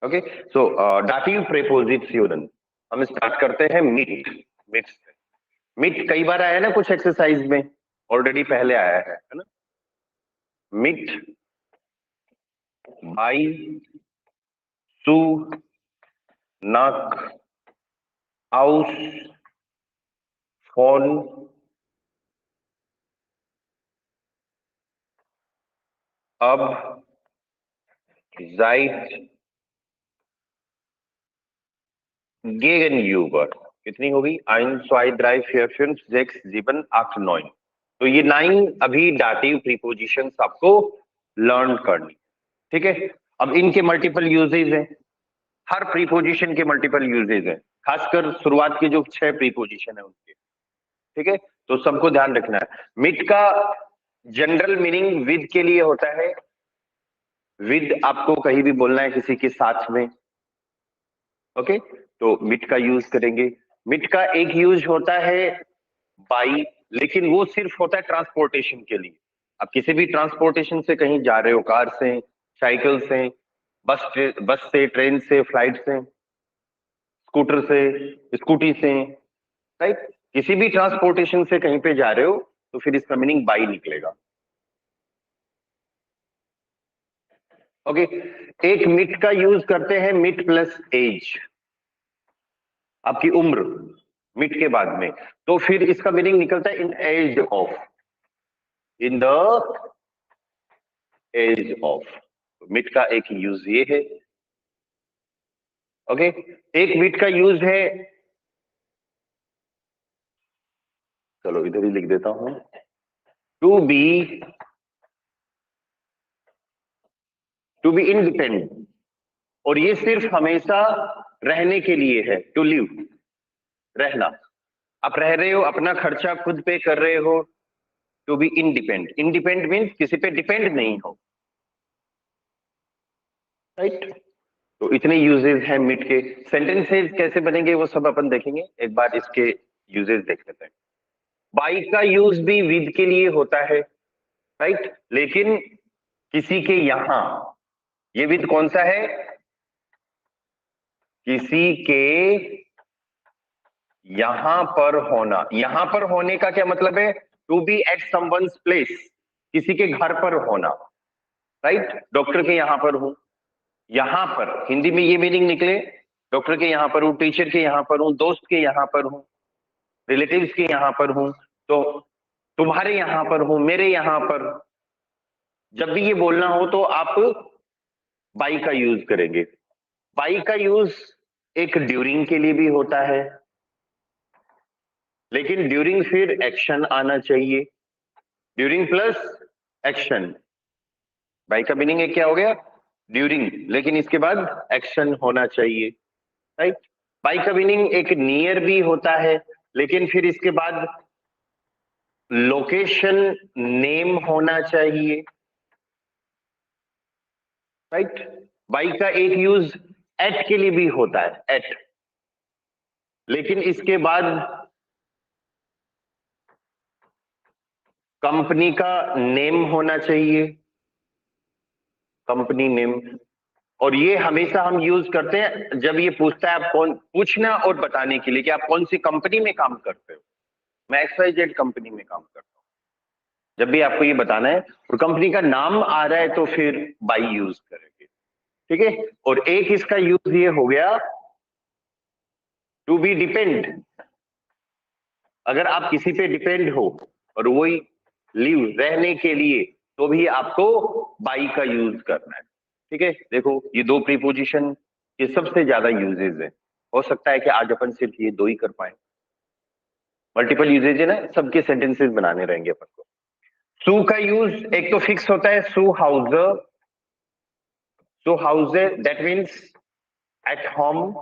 Okay, सो dative preposition हम start करते हैं मीट। मीट मीट कई बार आया ना कुछ एक्सरसाइज में, ऑलरेडी पहले आया है ना। मीट, बाई, सू, नक, हाउस, फोन, अब, जाइट, गेगनयूबर। कितनी होगी? 1, 2, 3, 4, 5, 6, 7, 8, 9। तो ये 9 अभी डाटिव प्रीपोजिशंस आपको लर्न करनी, ठीक है। अब इनके मल्टीपल यूजेज हैं, हर प्रीपोजिशन के मल्टीपल यूजेज हैं, खासकर शुरुआत के जो 6 प्रीपोजिशन है उनके, ठीक है। तो सबको ध्यान रखना है। मिड का जनरल मीनिंग विद के लिए होता है। विद आपको कहीं भी बोलना है किसी के साथ में, ओके, तो मिड का यूज करेंगे। मिड का एक यूज होता है बाई, लेकिन वो सिर्फ होता है ट्रांसपोर्टेशन के लिए। आप किसी भी ट्रांसपोर्टेशन से कहीं जा रहे हो, कार से, साइकिल से, बस से, ट्रेन से, फ्लाइट से, स्कूटर से, स्कूटी से, राइट, किसी भी ट्रांसपोर्टेशन से कहीं पे जा रहे हो तो फिर इसका मीनिंग बाई निकलेगा। ओके, एक मिट का यूज करते हैं मिट प्लस एज, आपकी उम्र मिट के बाद में, तो फिर इसका मीनिंग निकलता है in age of, in the age of. मिट का एक यूज ये है। ओके, एक मिट का यूज है, चलो इधर ही लिख देता हूं, टू बी इंडिपेंडेंट, और ये सिर्फ हमेशा रहने के लिए है। टू लिव, रहना, आप रह रहे हो, अपना खर्चा खुद पे कर रहे हो। To be independent, independent means किसी पे डिपेंड नहीं हो, राइट। तो इतने यूजेस हैं मिट के। सेंटेंसेस कैसे बनेंगे वो सब अपन देखेंगे, एक बार इसके यूजेस देख लेते हैं। बाई का यूज भी विद के लिए होता है, राइट, लेकिन किसी के यहां, ये विद कौन सा है? किसी के यहां पर होना। यहां पर होने का क्या मतलब है? To be at someone's place, किसी के घर पर होना, राइट। डॉक्टर के यहां पर हूं, यहां पर हिंदी में ये मीनिंग निकले, डॉक्टर के यहां पर हूं, टीचर के यहां पर हूं, दोस्त के यहां पर हूं, रिलेटिव्स के यहां पर हूं, तो तुम्हारे यहां पर हूं, मेरे यहां पर। जब भी ये बोलना हो तो आप बाई का यूज करेंगे। बाई का यूज एक ड्यूरिंग के लिए भी होता है, लेकिन ड्यूरिंग फिर एक्शन आना चाहिए। ड्यूरिंग प्लस एक्शन, बाई का मीनिंग क्या हो गया? ड्यूरिंग, लेकिन इसके बाद एक्शन होना चाहिए, राइट। बाई का मीनिंग एक नियर भी होता है, लेकिन फिर इसके बाद लोकेशन नेम होना चाहिए, राइट। बाई का एक यूज एट के लिए भी होता है, एट, लेकिन इसके बाद कंपनी का नेम होना चाहिए, कंपनी नेम। और ये हमेशा हम यूज करते हैं जब ये पूछता है, आप कौन, पूछना और बताने के लिए कि आप कौन सी कंपनी में काम करते हो। मैं XYZ कंपनी में काम करता हूँ। जब भी आपको ये बताना है और कंपनी का नाम आ रहा है तो फिर बाई यूज करेंगे, ठीक है। और एक इसका यूज ये हो गया टू बी डिपेंड, अगर आप किसी पे डिपेंड हो और वही लिव, रहने के लिए, तो भी आपको बाई का यूज करना है, ठीक है। देखो ये दो प्रीपोजिशन के सबसे ज्यादा यूजेज है, हो सकता है कि आज अपन सिर्फ ये दो ही कर पाए, मल्टीपल यूजेज है ना, सबके सेंटेंसेस बनाने रहेंगे अपन को। सू का यूज एक तो फिक्स होता है, सू हाउस, सू हाउस दैट मीन्स एट होम,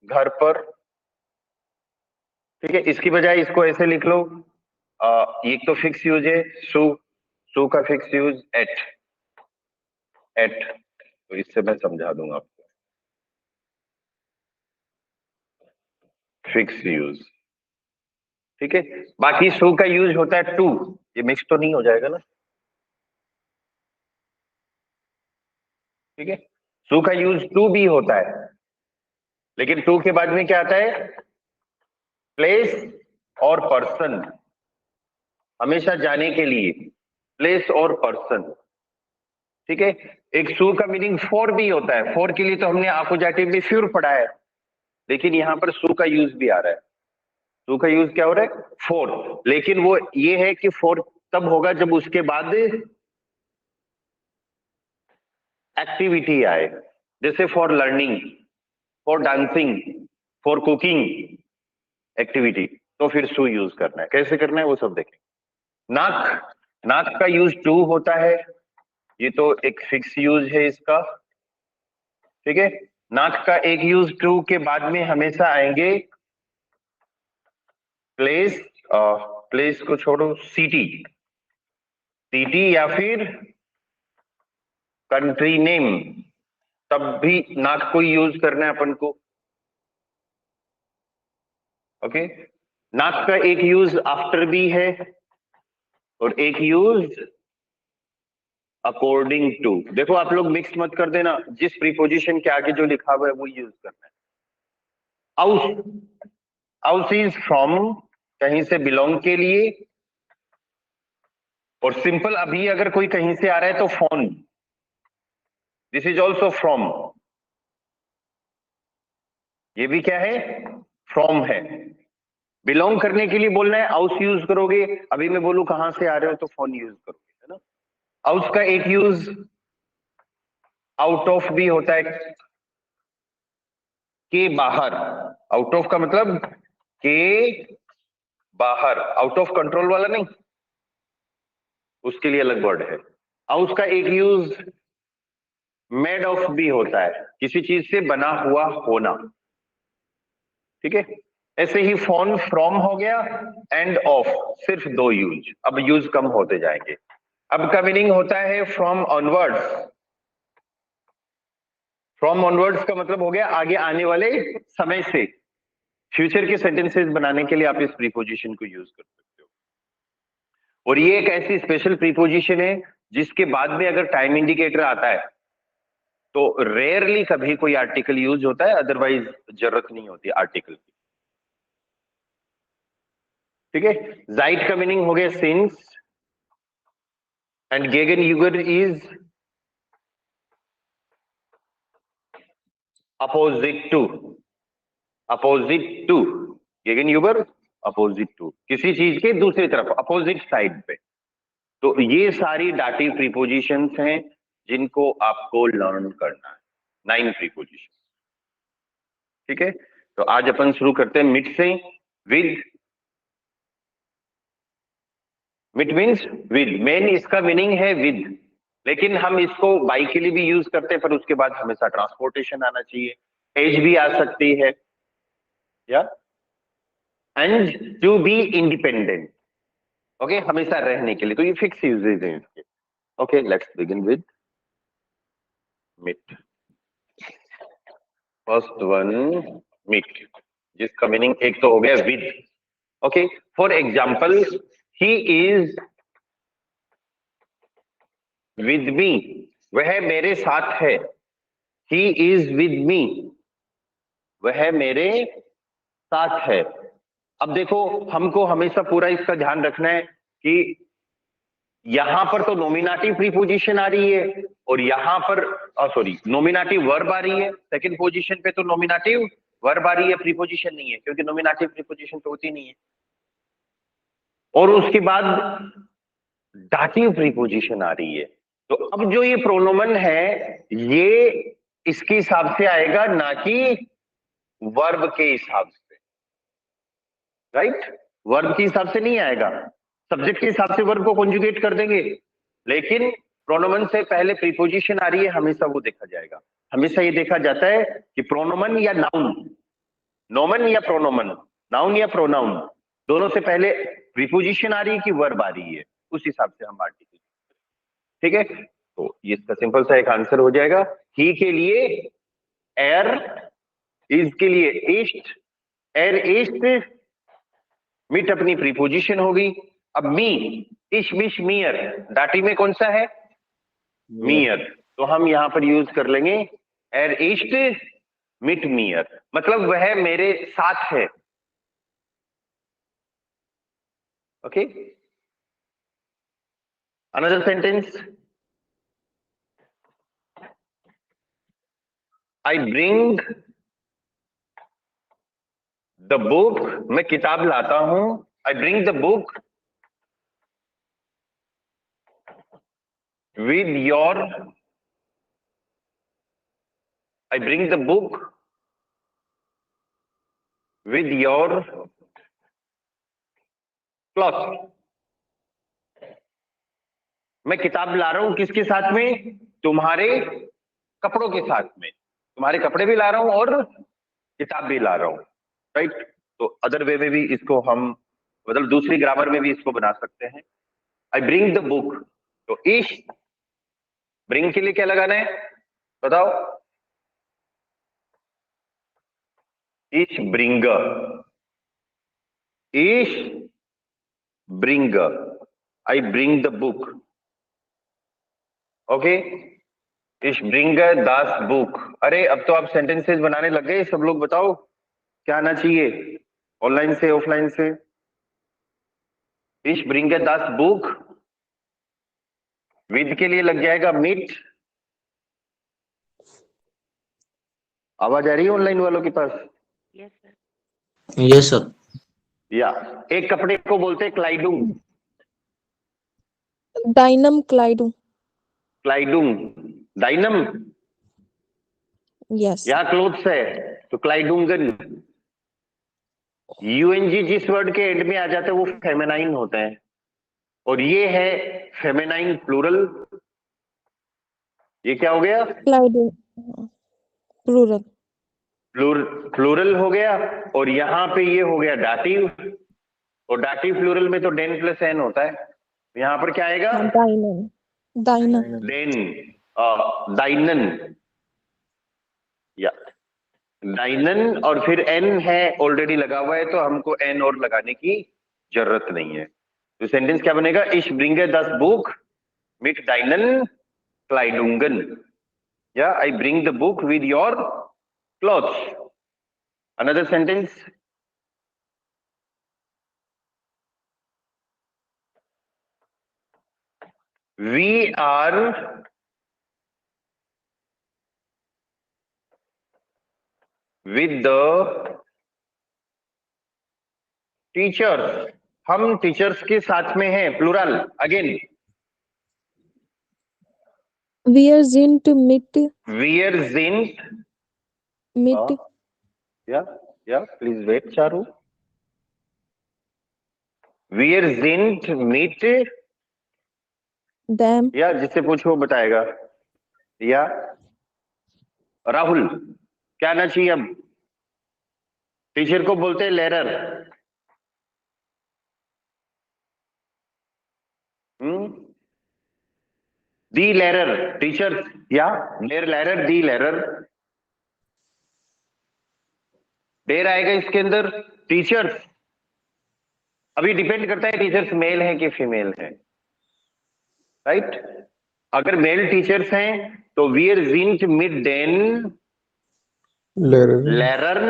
घर पर, ठीक है। इसकी बजाय इसको ऐसे लिख लो, एक तो फिक्स यूज है सू, सू का फिक्स यूज एट, एट, तो इससे मैं समझा दूंगा आपको, फिक्स यूज, ठीक है। बाकी सू का यूज होता है टू, ये मिक्स तो नहीं हो जाएगा ना, ठीक है। सू का यूज टू भी होता है, लेकिन टू के बाद में क्या आता है? प्लेस और पर्सन। हमेशा जाने के लिए प्लेस और पर्सन। ठीक है। एक सू का मीनिंग फॉर भी होता है। फॉर के लिए तो हमने आकुजाटिव में फ्यूर पढ़ा है, लेकिन यहां पर सू का यूज भी आ रहा है। सू का यूज क्या हो रहा है? फॉर। लेकिन वो ये है कि फॉर तब होगा जब उसके बाद एक्टिविटी आए, जैसे for learning, for dancing, for cooking activity, तो फिर सू यूज करना है। कैसे करना है वो सब देखेंगे। नाक, नाक का यूज टू होता है, ये तो एक फिक्स यूज है इसका। ठीक है। नाक का एक यूज टू के बाद में हमेशा आएंगे प्लेस, प्लेस को छोड़ो, सिटी, सिटी या फिर कंट्री नेम, तब भी नाक को यूज करना है अपन को। ओके। नाक का एक यूज आफ्टर भी है और एक यूज अकॉर्डिंग टू। देखो आप लोग मिक्स मत कर देना, जिस प्रीपोजिशन के आगे जो लिखा हुआ है वो यूज करना है। आउस, आउस इज फ्रॉम, कहीं से बिलोंग के लिए। और सिंपल अभी अगर कोई कहीं से आ रहा है तो phone, this is also from, ये भी क्या है? फ्रॉम है। बिलोंग करने के लिए बोलना है, आउस यूज करोगे। अभी मैं बोलूं कहां से आ रहे हो तो फोन यूज करोगे, है ना। आउस का एक यूज आउट ऑफ भी होता है, के बाहर। आउट ऑफ का मतलब के बाहर, आउट ऑफ कंट्रोल वाला नहीं, उसके लिए अलग वर्ड है। आउस का एक यूज मेड ऑफ भी होता है, किसी चीज से बना हुआ होना। ठीक है। ऐसे ही फोन फ्रॉम हो गया, एंड ऑफ, सिर्फ दो यूज, अब यूज कम होते जाएंगे। अब का मीनिंग होता है फ्रॉम ऑनवर्ड्स। फ्रॉम ऑनवर्ड्स का मतलब हो गया आगे आने वाले समय से। फ्यूचर के सेंटेंसेस बनाने के लिए आप इस प्रीपोजिशन को यूज कर सकते हो। और ये एक ऐसी स्पेशल प्रीपोजिशन है जिसके बाद में अगर टाइम इंडिकेटर आता है तो रेयरली कभी कोई आर्टिकल यूज होता है, अदरवाइज जरूरत नहीं होती आर्टिकल की। ठीक है। जाइट का मीनिंग हो गया सिंस, एंड गेगन यूगर is opposite to, opposite to, गेगन यूगर अपोजिट टू, किसी चीज के दूसरी तरफ, अपोजिट साइड पे। तो ये सारी डाटिव प्रीपोजिशंस हैं जिनको आपको लर्न करना है, 9 प्रीपोजिशन। ठीक है। तो आज अपन शुरू करते हैं मिट से। विद, मिट मीन्स विद, मेन इसका मीनिंग है विद, लेकिन हम इसको बाई के लिए भी यूज करते हैं, पर उसके बाद हमेशा ट्रांसपोर्टेशन आना चाहिए। एज भी आ सकती है, या and to be independent. Okay, हमेशा रहने के लिए, तो ये फिक्स यूजेज हैं इसके। ओके, लेट्स बिगिन विद मिट। फर्स्ट वन, मिट, जिसका मीनिंग एक तो हो गया with. Okay, for example, he is with me, वह मेरे साथ है। ही इज विद मी, वह मेरे साथ है। अब देखो, हमको हमेशा पूरा इसका ध्यान रखना है कि यहां पर तो नोमिनेटिव प्रीपोजिशन आ रही है और यहां पर सॉरी नोमिनेटिव वर्ब आ रही है। सेकंड पोजीशन पे तो नोमिनेटिव वर्ब आ रही है, प्रीपोजिशन नहीं है, क्योंकि नोमिनेटिव प्रीपोजिशन तो होती नहीं है। और उसके बाद डाटिव प्रीपोजिशन आ रही है। तो अब जो ये प्रोनोमन है ये इसके हिसाब से आएगा, ना कि वर्ब के हिसाब से। राइट, वर्ब के हिसाब से नहीं आएगा। सब्जेक्ट के हिसाब से वर्ब को कॉन्जुगेट कर देंगे, लेकिन प्रोनोमन से पहले प्रीपोजिशन आ रही है, हमेशा वो देखा जाएगा। हमेशा ये देखा जाता है कि प्रोनोमन या नाउन, नोमन या प्रोनोमन, नाउन या प्रोनाउन, दोनों से पहले प्रीपोजिशन आ रही है कि वर्ब आ रही है, उस हिसाब से हम आर्टिकल। ठीक है। तो ये इसका सिंपल सा एक आंसर हो जाएगा। ही के लिए एर, इज के लिए ईस्ट, एर ईस्ट, मिट अपनी प्रीपोजिशन होगी। अब मी, इश मिश मियर, डाटी में कौन सा है? मियर, तो हम यहां पर यूज कर लेंगे एर इस्ट मिट मियर, मतलब वह मेरे साथ है। Okay, another sentence, I bring the book, मैं किताब लाता हूं। आई bring the book with your, I bring the book with your cloth, मैं किताब ला रहा हूं किसके साथ में, तुम्हारे कपड़ों के साथ में, तुम्हारे कपड़े भी ला रहा हूं और किताब भी ला रहा हूं, राइट। तो अदर वे में भी इसको हम, मतलब दूसरी ग्रामर में भी इसको बना सकते हैं। आई ब्रिंग द बुक, तो इश ब्रिंग के लिए क्या लगाना है बताओ, इश ब्रिंगर, इश bringer, I bring the book. Okay, इश ब्रिंगर दास बुक। अरे अब तो आप सेंटेंसेस बनाने लग गए सब लोग, बताओ क्या आना चाहिए, ऑनलाइन से ऑफलाइन से। इश ब्रिंगर दास बुक, विद के लिए लग जाएगा मीट। आवाज आ रही है ऑनलाइन वालों के पास? Yes sir. Yes sir. या एक कपड़े को बोलते हैं क्लाइडुंग, डाइनम क्लाइडू। क्लाइडुंग, डाइनम, यस। यहाँ क्लोथ्स है तो क्लाइडुंगन। यूएनजी जिस वर्ड के एंड में आ जाता है वो फेमिनाइन होता है, और ये है फेमिनाइन प्लूरल। ये क्या हो गया, क्लाइडू प्लूरल। प्लूरल हो गया, और यहाँ पे ये हो गया डाटिव, और डाटिव प्लूरल में तो डेन प्लस एन होता है, यहाँ पर क्या आएगा, डाइनम, डाइनम। डेन, डाइनन, या डाइनन, और फिर एन है ऑलरेडी लगा हुआ है तो हमको एन और लगाने की जरूरत नहीं है। तो सेंटेंस क्या बनेगा, इश ब्रिंगे दस बुक मिट डाइनन क्लाइडुंगन, या I bring the book with your clothes. Another sentence, we are with the teachers, हम टीचर्स के साथ में हैं, plural again. Wir sind mit, wir sind, mit, या please wait Charu, wir sind mit, them, या जिससे पूछो बताएगा, या राहुल क्या आना चाहिए अब, टीचर को बोलते हैं लेरर, दी लेरर, टीचर, या देर लेरर, दी लेरर, देर आएगा इसके अंदर, टीचर्स, अभी डिपेंड करता है टीचर्स मेल है कि फीमेल है, राइट। अगर मेल टीचर्स हैं तो wir sind mit den Lehrern,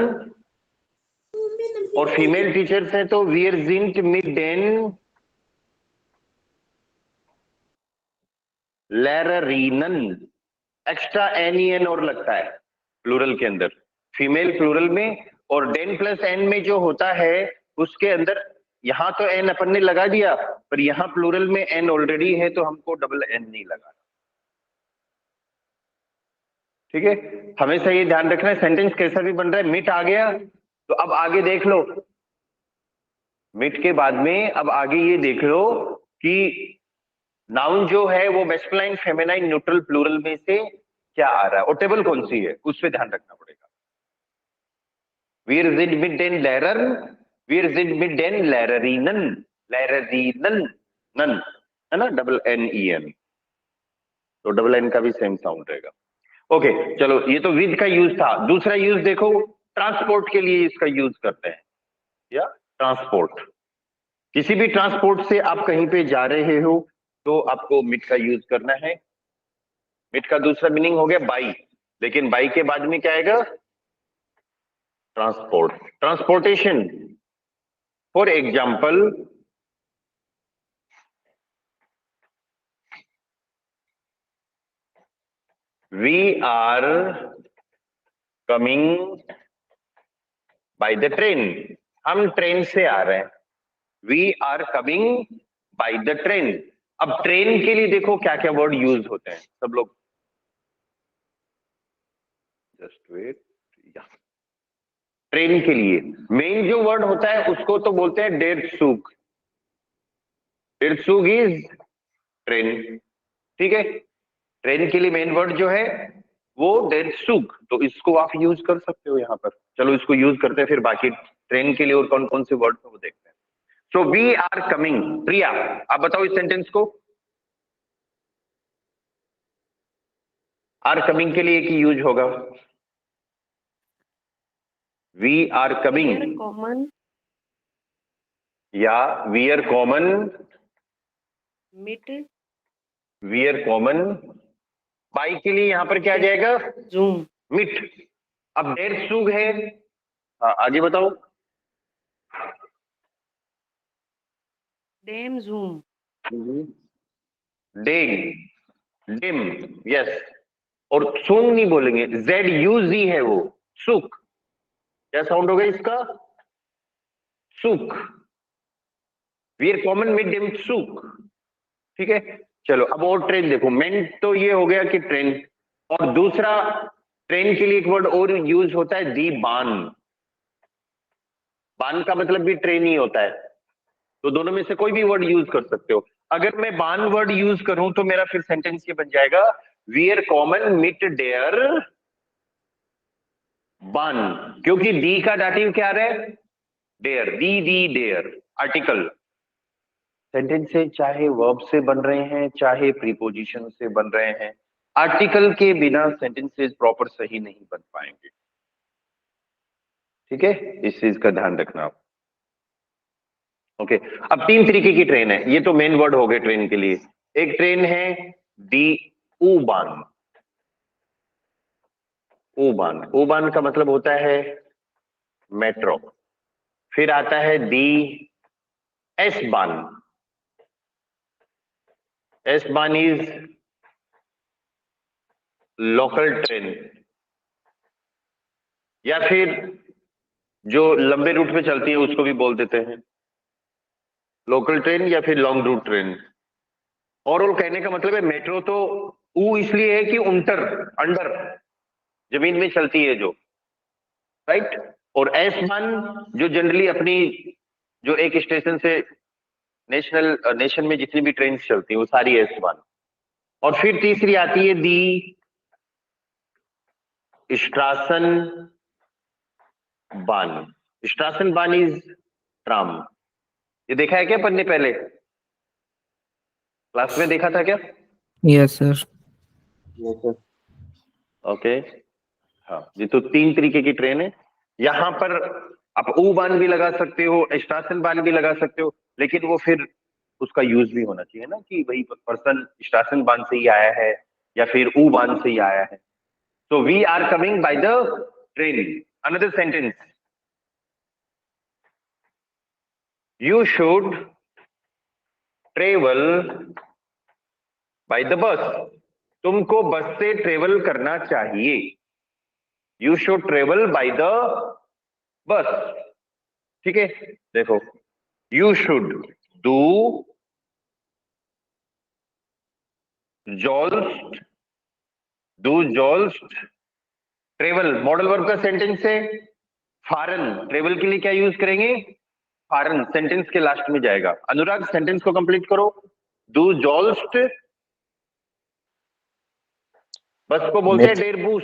और फीमेल टीचर्स हैं तो wir sind mit den Lehrerinnen, extra N और लगता है प्लूरल के अंदर, फीमेल प्लूरल में, और den प्लस एन में जो होता है उसके अंदर, यहां तो एन अपन ने लगा दिया पर यहां प्लूरल में एन ऑलरेडी है तो हमको डबल एन नहीं लगाना, ठीक है। हमेशा ये ध्यान रखना है, सेंटेंस कैसा भी बन रहा है, मिट आ गया तो अब आगे देख लो, मिट के बाद में अब आगे ये देख लो कि नाउन जो है वो मैस्कुलाइन फेमिनाइन न्यूट्रल प्लूरल में से क्या आ रहा है और टेबल कौन सी है उस पे ध्यान रखना पड़ेगा। Wir sind mit den Lehrern, wir sind mit den Lehrerinnen, Lehrerinnen, नन है ना, डबल एन ई एन, तो डबल एन का भी सेम साउंड रहेगा। ओके चलो, ये तो विद का यूज था। दूसरा यूज देखो, ट्रांसपोर्ट के लिए इसका यूज करते हैं, या ट्रांसपोर्ट, किसी भी ट्रांसपोर्ट से आप कहीं पे जा रहे हो तो आपको मिट का यूज करना है। मिट का दूसरा मीनिंग हो गया बाई, लेकिन बाई के बाद में क्या आएगा? Transport, transportation. For example, we are coming by the train, हम ट्रेन से आ रहे हैं। We are coming by the train. अब ट्रेन के लिए देखो क्या क्या वर्ड यूज होते हैं, सब लोग जस्ट वेट। ट्रेन के लिए मेन जो वर्ड होता है उसको तो बोलते हैं डेरसुग। डेरसुग इज ट्रेन, ठीक है। ट्रेन के लिए मेन वर्ड जो है वो डेरसुग, तो इसको आप यूज कर सकते हो यहाँ पर। चलो इसको यूज करते हैं, फिर बाकी ट्रेन के लिए और कौन कौन से वर्ड है वो देखते हैं। So we are coming. Priya आप बताओ इस सेंटेंस को। आर कमिंग के लिए एक ही यूज होगा, वी आर कमिंग, कॉमन या वी आर कॉमन, मिट वी आर कॉमन। बाई के लिए यहां पर क्या आ जाएगा? जूम मिट। अब डेरसुग है, हाँ आगे बताओ। डेम जूम डेग, डिम, यस। और सुंग नहीं बोलेंगे, जेड यू जी है वो, सुख। क्या साउंड होगा इसका? सुख। वी आर कॉमन मिड डिम सुख, ठीक है। चलो अब और ट्रेन देखो, मेन तो ये हो गया कि ट्रेन, और दूसरा ट्रेन के लिए एक वर्ड और यूज होता है, दी बान। बान का मतलब भी ट्रेन ही होता है, तो दोनों में से कोई भी वर्ड यूज कर सकते हो। अगर मैं बान वर्ड यूज करूं तो मेरा फिर सेंटेंस ये बन जाएगा, वी आर कॉमन मिट डेयर बान, क्योंकि दी का दाटिव क्या आ रहा है? डेयर, दी डेयर, आर्टिकल। सेंटेंस से चाहे वर्ब से बन रहे हैं चाहे प्रीपोजिशन से बन रहे हैं, आर्टिकल के बिना सेंटेंसेस प्रॉपर सही नहीं बन पाएंगे, ठीक है। इस चीज का ध्यान रखना आप। ओके, अब तीन तरीके की ट्रेन है, ये तो मेन वर्ड हो गए ट्रेन के लिए। एक ट्रेन है दी U-Bahn। U-Bahn, U-Bahn का मतलब होता है मेट्रो। फिर आता है दी S-Bahn। S-Bahn is local train, या फिर जो लंबे रूट पे चलती है उसको भी बोल देते हैं लोकल ट्रेन या फिर लॉन्ग रूट ट्रेन। और कहने का मतलब है मेट्रो तो ऊ इसलिए है कि उंटर, अंडर जमीन में चलती है जो, राइट। और S-Bahn जो जनरली अपनी, जो एक स्टेशन से नेशन में जितनी भी ट्रेन चलती है वो सारी S-Bahn। और फिर तीसरी आती है दी स्ट्रासन बान। स्ट्रासन बान इज ट्राम। ये देखा है क्या पढ़ने पहले क्लास में, देखा था क्या? Yes sir. ओके, हाँ। ये तो तीन तरीके की ट्रेन है। यहां पर आप ऊ बान भी लगा सकते हो, स्टासन बान भी लगा सकते हो, लेकिन वो फिर उसका यूज भी होना चाहिए ना, कि वही पर्सन स्टासन बान से ही आया है या फिर ऊ बान से ही आया है। So we are coming by the train. Another sentence, you should travel by the bus. तुमको बस से ट्रेवल करना चाहिए। You should travel by the bus, ठीक है। देखो, यू शुड डू जॉल्स्ट, डू जॉल्स्ट ट्रेवल, मॉडल वर्ब का सेंटेंस है फारन। ट्रेवल के लिए क्या यूज करेंगे? फारन, सेंटेंस के लास्ट में जाएगा। अनुराग सेंटेंस को कंप्लीट करो। डू जॉल्स्ट, बस को बोलते हैं डेरबूस,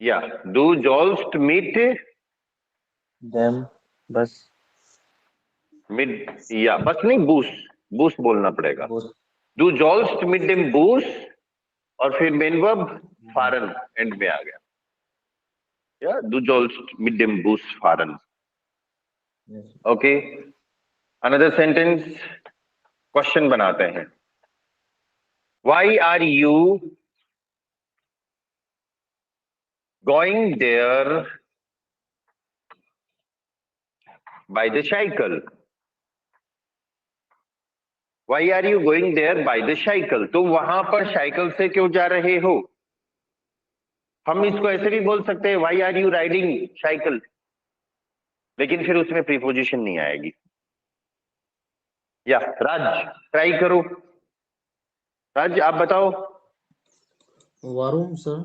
या डू जॉल्स्ट मीट देम बस मिड, या बस नहीं बूस, बूस बोलना पड़ेगा। डू जॉल्स्ट मिड डेम बूस, और फिर मेन वर्ब फारन एंड में आ गया, या डू जॉल्स्ट मिड डेम बूस फारन। ओके, अनदर सेंटेंस, क्वेश्चन बनाते हैं। Why are you going there by the cycle? Why are you going there by the cycle? तो वहां पर साइकिल से क्यों जा रहे हो? हम इसको ऐसे भी बोल सकते हैं, why are you riding cycle, लेकिन फिर उसमें प्रीपोजिशन नहीं आएगी। या राज ट्राई करो, राज आप बताओ। वारूम सर।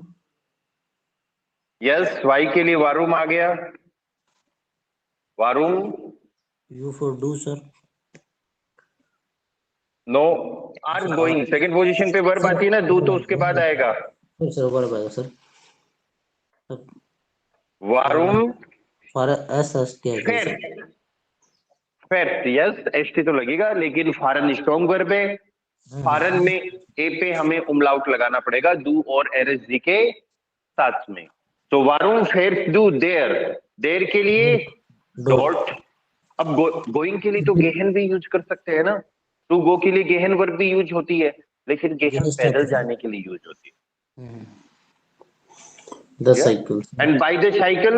यस, वाई के लिए वारूम आ गया, वारूम। यू फॉर डू sir. No, are going second position पे वर्ब आती है ना, डू तो उसके बाद आएगा। सर वर्ब आएगा सर। वारूम फॉर एस एस क्या है सर? फेट, यस एसटी तो लगेगा, लेकिन फॉरन स्ट्रॉन्ग वर्ब है। फॉरन में ए पे हमें उमलाउट लगाना पड़ेगा डू और एरएसजी के साथ में। तो वारूम फेट्स डू देयर, देयर के लिए डॉट। अब गोइंग के लिए तो गेहन भी यूज कर सकते हैं ना, टू गो के लिए गेहन वर्ब भी यूज होती है, लेकिन गेहन पैदल जाने के लिए यूज होती है। The cycle. And by the cycle,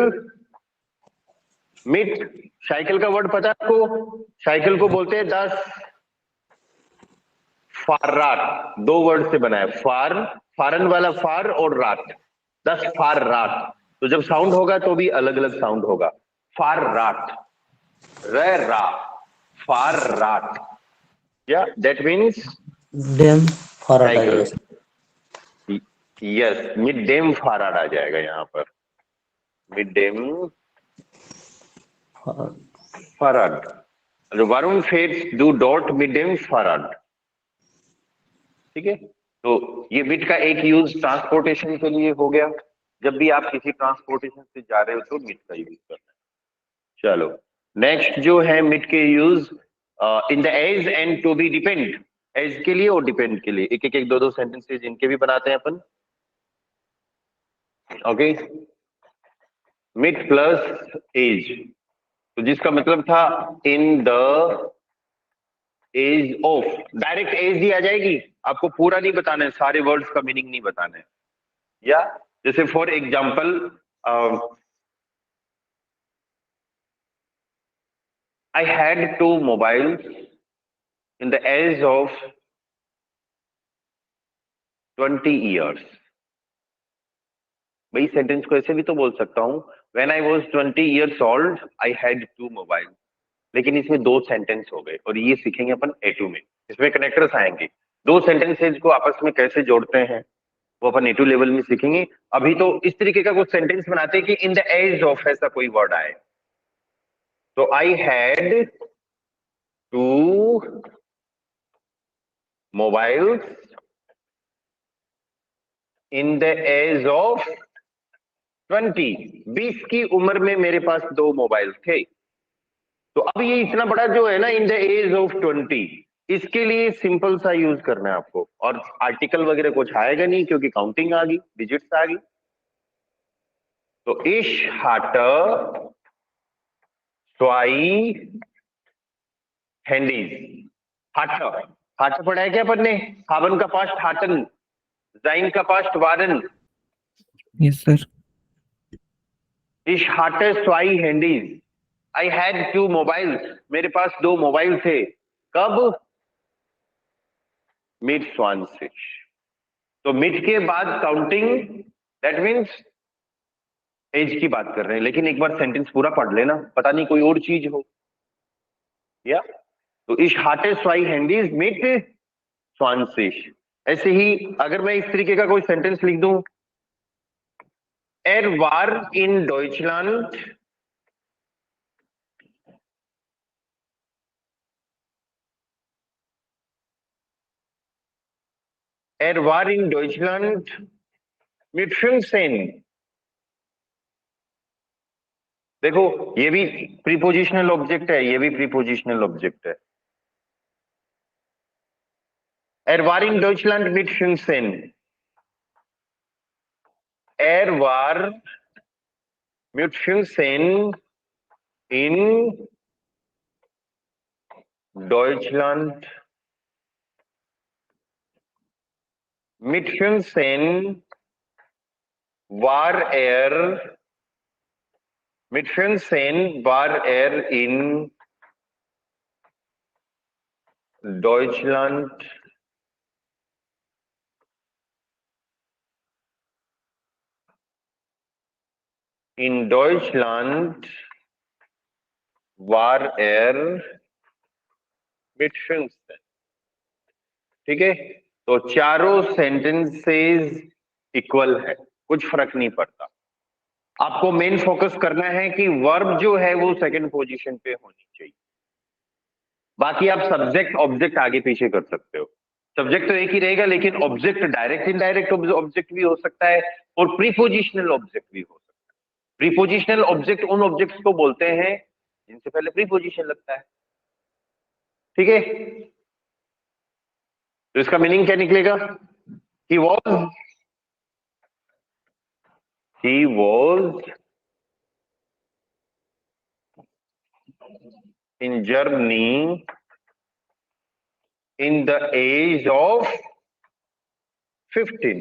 मीट, साइकिल का वर्ड पता है आपको? साइकिल को बोलते हैं 10 फार, दो वर्ड से बना है, फार, फारन वाला फार और रात, 10 फार रात। तो जब साउंड होगा तो भी अलग अलग साउंड होगा, फार रात, रा, फार रात। या दैट मीन्स डेम फॉरवर्ड आ जाएगा। यस, मिड डेम फाराड आ जाएगा यहाँ पर, मिड डेम फाराड। वरुण फेट्स डू डॉट मिड डेम फाराड, ठीक है। तो ये मिड का एक यूज ट्रांसपोर्टेशन के लिए हो गया, जब भी आप किसी ट्रांसपोर्टेशन से जा रहे हो तो मिड का यूज करना है। चलो नेक्स्ट जो है मिड के use in the age and to be depend, age के लिए और डिपेंड के लिए एक एक दो सेंटेंसेस इनके भी बनाते हैं अपन। ओके, मिड प्लस एज, तो जिसका मतलब था in the age of, direct एज ही आ जाएगी, आपको पूरा नहीं बताना है, सारे वर्ड्स का मीनिंग नहीं बताना है। या जैसे for example I had 2 mobiles in the age of 20 years। भाई सेंटेंस को ऐसे भी तो बोल सकता हूं, when I was 20 years old I had 2 mobiles, लेकिन इसमें 2 सेंटेंस हो गए और ये सीखेंगे अपन A2 में, इसमें कनेक्टर्स आएंगे। 2 सेंटेंसेज को आपस में कैसे जोड़ते हैं वो अपन A2 लेवल में सीखेंगे। अभी तो इस तरीके का कुछ सेंटेंस बनाते हैं कि इन द एज ऑफ ऐसा कोई वर्ड आए, तो I had 2 mobiles in the age of 20 की उम्र में मेरे पास 2 मोबाइल थे। तो अब ये इतना बड़ा जो है ना इन द एज ऑफ 20, इसके लिए सिंपल सा यूज करना है आपको, और आर्टिकल वगैरह कुछ आएगा नहीं क्योंकि काउंटिंग आ गई, डिजिट्स आ गई। तो इश हाट स्वाई हैंडीज, हाट, हाट पढ़ा है क्या अपन ने? हावन का पास्ट हाटन, जाइन का पास्ट वारन। Yes, sir. इश हाट स्वाई हैंडीज, आई हैड 2 mobiles, मेरे पास 2 मोबाइल थे। कब? मिड स्वानसिश। तो मिड के बाद काउंटिंग, दैट मीन्स एज की बात कर रहे हैं, लेकिन एक बार सेंटेंस पूरा पढ़ लेना, पता नहीं कोई और चीज हो। या तो इश हाटे स्वाई हैंडीज मिड स्वानसिश। ऐसे ही अगर मैं इस तरीके का कोई सेंटेंस लिख दूं, एर वार इन Deutschland Er war in Deutschland mit 15। देखो ये भी प्रीपोजिशनल ऑब्जेक्ट है, ये भी प्रीपोजिशनल ऑब्जेक्ट है। Er war in Deutschland mit 15। Er war mit 15 in Deutschland mitfinden war er in Deutschland war er mit 15। ठीक है, तो चारों सेंटेंसेस इक्वल है, कुछ फर्क नहीं पड़ता। आपको मेन फोकस करना है कि वर्ब जो है वो सेकंड पोजीशन पे होनी चाहिए। बाकी आप सब्जेक्ट ऑब्जेक्ट आगे पीछे कर सकते हो। सब्जेक्ट तो एक ही रहेगा, लेकिन ऑब्जेक्ट डायरेक्ट इनडायरेक्ट ऑब्जेक्ट भी हो सकता है और प्रीपोजिशनल ऑब्जेक्ट भी हो सकता है। प्रीपोजिशनल ऑब्जेक्ट उन ऑब्जेक्ट्स को बोलते हैं जिनसे पहले प्रीपोजिशन लगता है। ठीक है, तो इसका मीनिंग क्या निकलेगा? He was in Germany in the age of 15।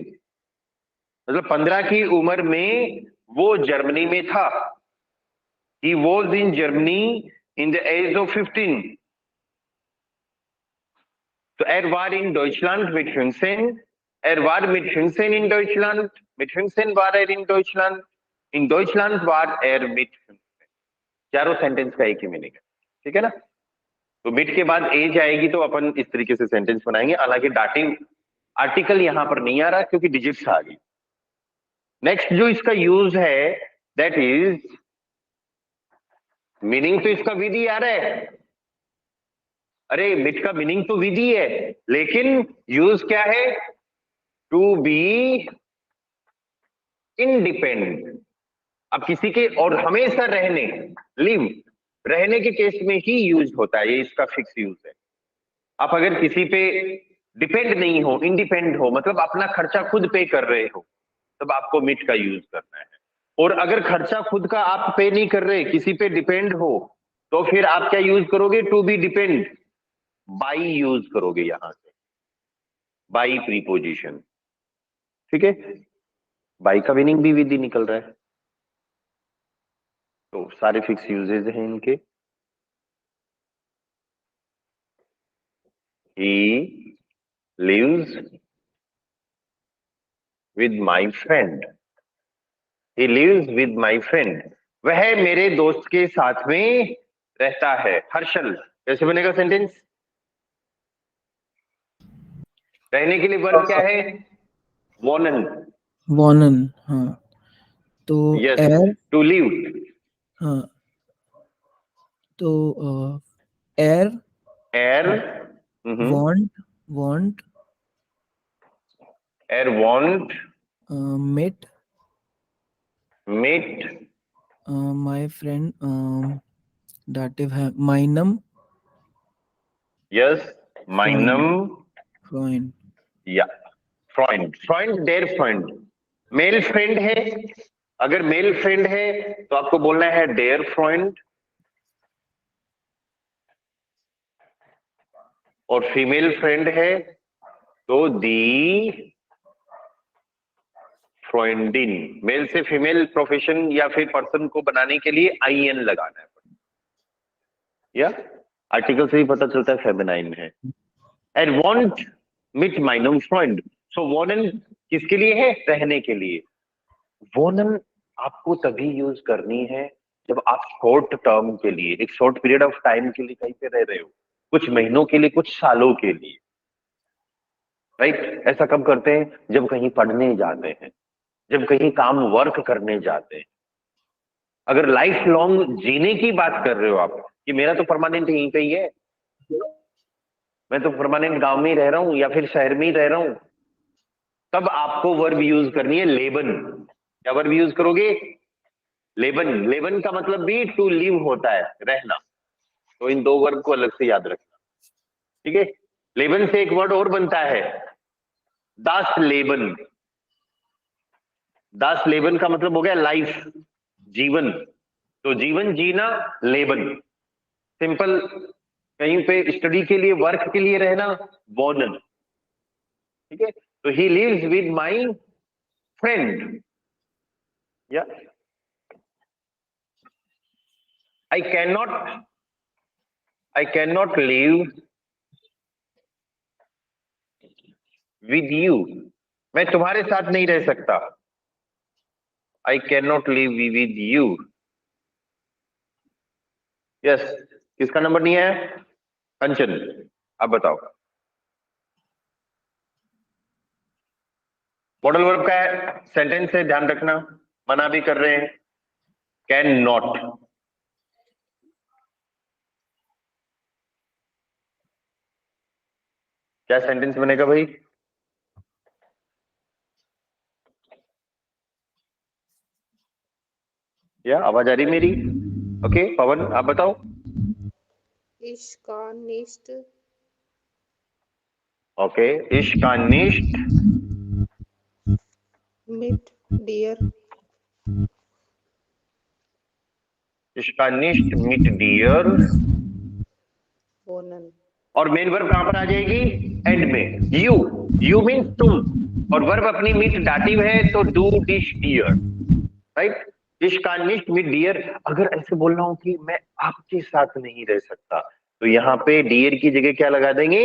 मतलब 15 की उम्र में वो जर्मनी में था। He was in Germany in the age of 15। तो er war in Deutschland mit 15, er war mit 15 in Deutschland, mit 15 war er in Deutschland war er mit 15। चारों sentence का एक ही मीनिंग है। ठीक है ना? तो मिट के बाद एज आएगी तो अपन इस तरीके से सेंटेंस बनाएंगे। हालांकि डाटिव आर्टिकल यहां पर नहीं आ रहा क्योंकि डिजिट्स आ गई। नेक्स्ट जो इसका यूज है दैट इज, मीनिंग तो इसका विधि आ रहा है। अरे मिट का मीनिंग तो विधि है, लेकिन यूज क्या है? To be independent. अब किसी के और हमेशा रहने, लिव, रहने के केस में ही यूज होता है, ये इसका फिक्स यूज है। आप अगर किसी पे डिपेंड नहीं हो, इंडिपेंडेंट हो, मतलब अपना खर्चा खुद पे कर रहे हो, तब आपको मिट का यूज करना है। और अगर खर्चा खुद का आप पे नहीं कर रहे, किसी पे डिपेंड हो, तो फिर आप क्या यूज करोगे? To be depend, by use करोगे यहां से, बाई प्रीपोजिशन। ठीक है, बाई का मीनिंग भी विधि निकल रहा है। तो सारे फिक्स यूजेज हैं इनके। He lives with my friend। He lives with my friend। वह मेरे दोस्त के साथ में रहता है। हर्षल, कैसे बनेगा सेंटेंस? रहने के लिए वर्ब क्या है? wohnen। वॉनन, हाँ। तो यस, एर, टू लिव। हाँ, तो एर, एर वांट, एर वांट मेट, मेट माय फ्रेंड, दाटिव है माइनम, यस माइनम फ्रेंड, या फ्रेंड। फ्रेंड, देयर फ्रेंड। मेल फ्रेंड है, अगर मेल फ्रेंड है तो आपको बोलना है देयर फ्रेंड, और फीमेल फ्रेंड है तो दी फ्रेंडिन। मेल से फीमेल प्रोफेशन या फिर पर्सन को बनाने के लिए IN लगाना है, या आर्टिकल से ही पता चलता है फेमिनाइन है। एंड वांट मिट माइनम फ्रेंड। सो वोनन किसके लिए है? रहने के लिए। वोनन आपको तभी यूज करनी है जब आप शॉर्ट टर्म के लिए, एक शॉर्ट पीरियड ऑफ टाइम के लिए कहीं पे रह रहे हो, कुछ महीनों के लिए, कुछ सालों के लिए, राइट? ऐसा कब करते हैं? जब कहीं पढ़ने जाते हैं, जब कहीं काम वर्क करने जाते हैं। अगर लाइफ लॉन्ग जीने की बात कर रहे हो आप कि मेरा तो परमानेंट यहीं पे ही है, मैं तो परमानेंट गांव में ही रह रहा हूं या फिर शहर में ही रह रहा हूं, तब आपको वर्ब यूज करनी है लेबन। क्या वर्ब यूज करोगे? लेबन। लेबन का मतलब भी टू लिव होता है, रहना। तो इन दो वर्ब को अलग से याद रखना। ठीक है, लेबन से एक वर्ड और बनता है, दास लेबन। दास लेबन का मतलब हो गया लाइफ, जीवन। तो जीवन जीना, लेबन। सिंपल, कहीं पे स्टडी के लिए, वर्क के लिए रहना, वोनन। ठीक है, तो he lives with my friend, या I can not live with you, मैं तुम्हारे साथ नहीं रह सकता। I can not live with you. Yes, किसका नंबर नहीं है? कंचन, अब बताओ। मॉडल वर्ब का है, सेंटेंस है, ध्यान रखना, मना भी कर रहे हैं। कैन नॉट, क्या सेंटेंस बनेगा भाई? या आवाज आ रही मेरी? ओके पवन, आप बताओ। इश्कानिस्ट ओके, इश्कानिस्ट मिट डियर इश्कानिस्ट मिट डियर, वोनन। और मेन वर्ब कहां पर आ जाएगी? एंड में। यू मीन तुम, और वर्ब अपनी मिट डाटिव है, तो डू डिश डियर, राइट। इश्कानिस्ट मिट डियर, अगर ऐसे बोल रहा हूं कि मैं आपके साथ नहीं रह सकता, तो यहाँ पे डियर की जगह क्या लगा देंगे?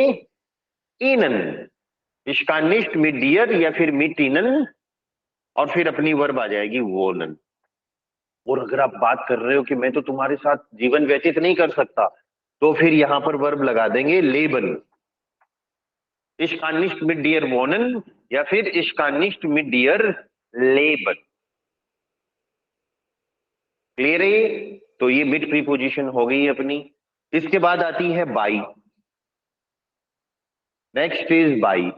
इनन। इश्कानिस्ट मिट डियर या फिर मिट इनन, और फिर अपनी वर्ब आ जाएगी वोनन। और अगर आप बात कर रहे हो कि मैं तो तुम्हारे साथ जीवन व्यतीत नहीं कर सकता, तो फिर यहां पर वर्ब लगा देंगे लेबन। इश्कानिस्ट मिट डियर वोनन या फिर इश्कानिस्ट मिट डियर लेबन। क्लियर है? तो ये मिट प्रीपोजिशन हो गई अपनी। इसके बाद आती है बाई। Next is by.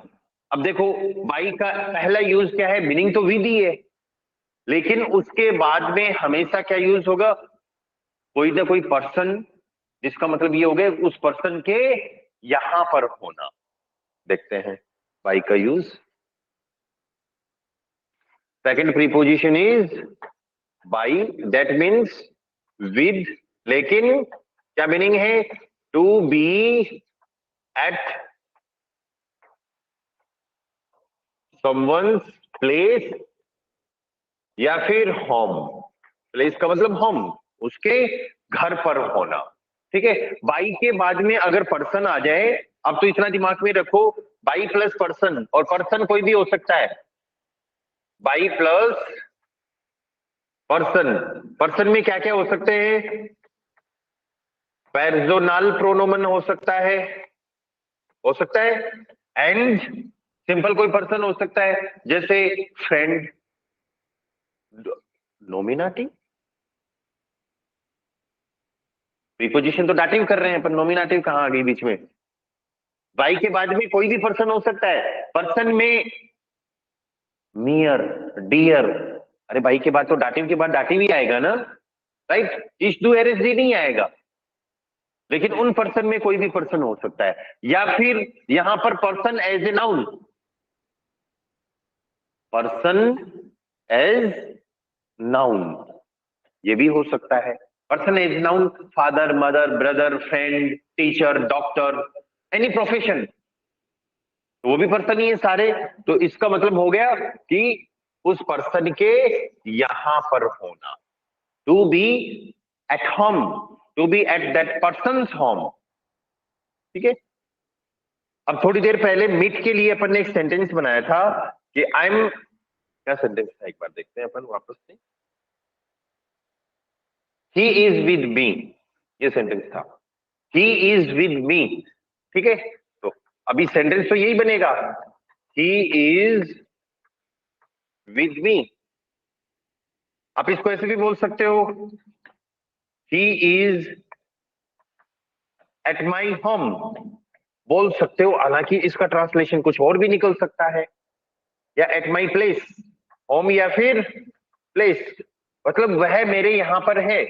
अब देखो, बाई का पहला यूज क्या है? मीनिंग तो विद ही है, लेकिन उसके बाद में हमेशा क्या यूज होगा? कोई ना कोई पर्सन, जिसका मतलब ये हो गया उस पर्सन के यहां पर होना। देखते हैं बाई का use. Second preposition is by, that means with, लेकिन क्या मीनिंग है? To be at someone's place या फिर होम। प्लेस का मतलब होम, उसके घर पर होना। ठीक है, बाई के बाद में अगर पर्सन आ जाए, अब तो इतना दिमाग में रखो, बाई प्लस पर्सन, और पर्सन कोई भी हो सकता है। बाई प्लस पर्सन, पर्सन में क्या क्या हो सकते हैं? पर्सोनल प्रोनोमन हो सकता है, एंड सिंपल कोई पर्सन हो सकता है, जैसे फ्रेंड। नोमिनाटिव, प्रीपोजिशन तो डाटिव कर रहे हैं, पर नोमिनाटिव कहां आ गई बीच में? बाई के बाद में कोई भी पर्सन हो सकता है। पर्सन में मियर, डियर, अरे बाई के बाद तो डाटिव के बाद डाटिव ही आएगा ना, राइट। इस डू एरेस डी नहीं आएगा, लेकिन उन पर्सन में कोई भी पर्सन हो सकता है। या फिर यहां पर person as a noun, person as noun, ये भी हो सकता है। Person as noun, father, mother, brother, friend, teacher, doctor, any profession, वो भी पर्सन ही है सारे। तो इसका मतलब हो गया कि उस पर्सन के यहां पर होना, to be at home, to be at that person's home. ठीक है, अब थोड़ी देर पहले मीट के लिए अपन ने एक सेंटेंस बनाया था कि आई एम, क्या सेंटेंस था एक बार देखते हैं अपन वापस से। ही इज विद मी, ये सेंटेंस था, ही इज विद मी। ठीक है, तो अभी सेंटेंस तो यही बनेगा, ही इज विद मी। आप इसको ऐसे भी बोल सकते हो, ही इज एट माई होम, बोल सकते हो। हालांकि इसका ट्रांसलेशन कुछ और भी निकल सकता है, या एट माई प्लेस, होम या फिर प्लेस, मतलब वह मेरे यहां पर है,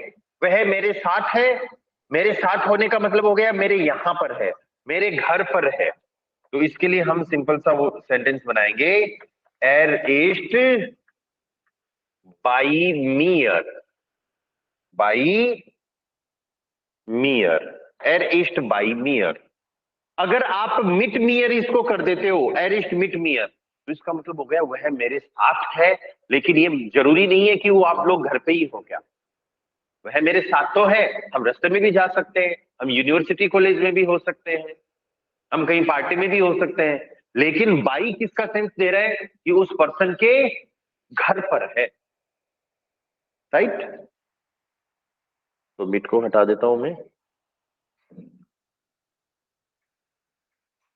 वह मेरे साथ है। मेरे साथ होने का मतलब हो गया मेरे यहां पर है, मेरे घर पर है। तो इसके लिए हम सिंपल सा वो सेंटेंस बनाएंगे, एर इस्ट बाई मियर, बाई मियर, एर इस्ट बाई मियर। अगर आप मिट मियर इसको कर देते हो, एर इस्ट मिट मियर, तो इसका मतलब हो गया वह मेरे साथ है, लेकिन ये जरूरी नहीं है कि वो आप लोग घर पे ही हो। क्या वह मेरे साथ तो है, हम रास्ते में भी जा सकते हैं, हम यूनिवर्सिटी कॉलेज में भी हो सकते हैं, हम कहीं पार्टी में भी हो सकते हैं, लेकिन बाई किसका सेंस दे रहा है कि उस पर्सन के घर पर है, राइट। तो मिट को हटा देता हूं मैं।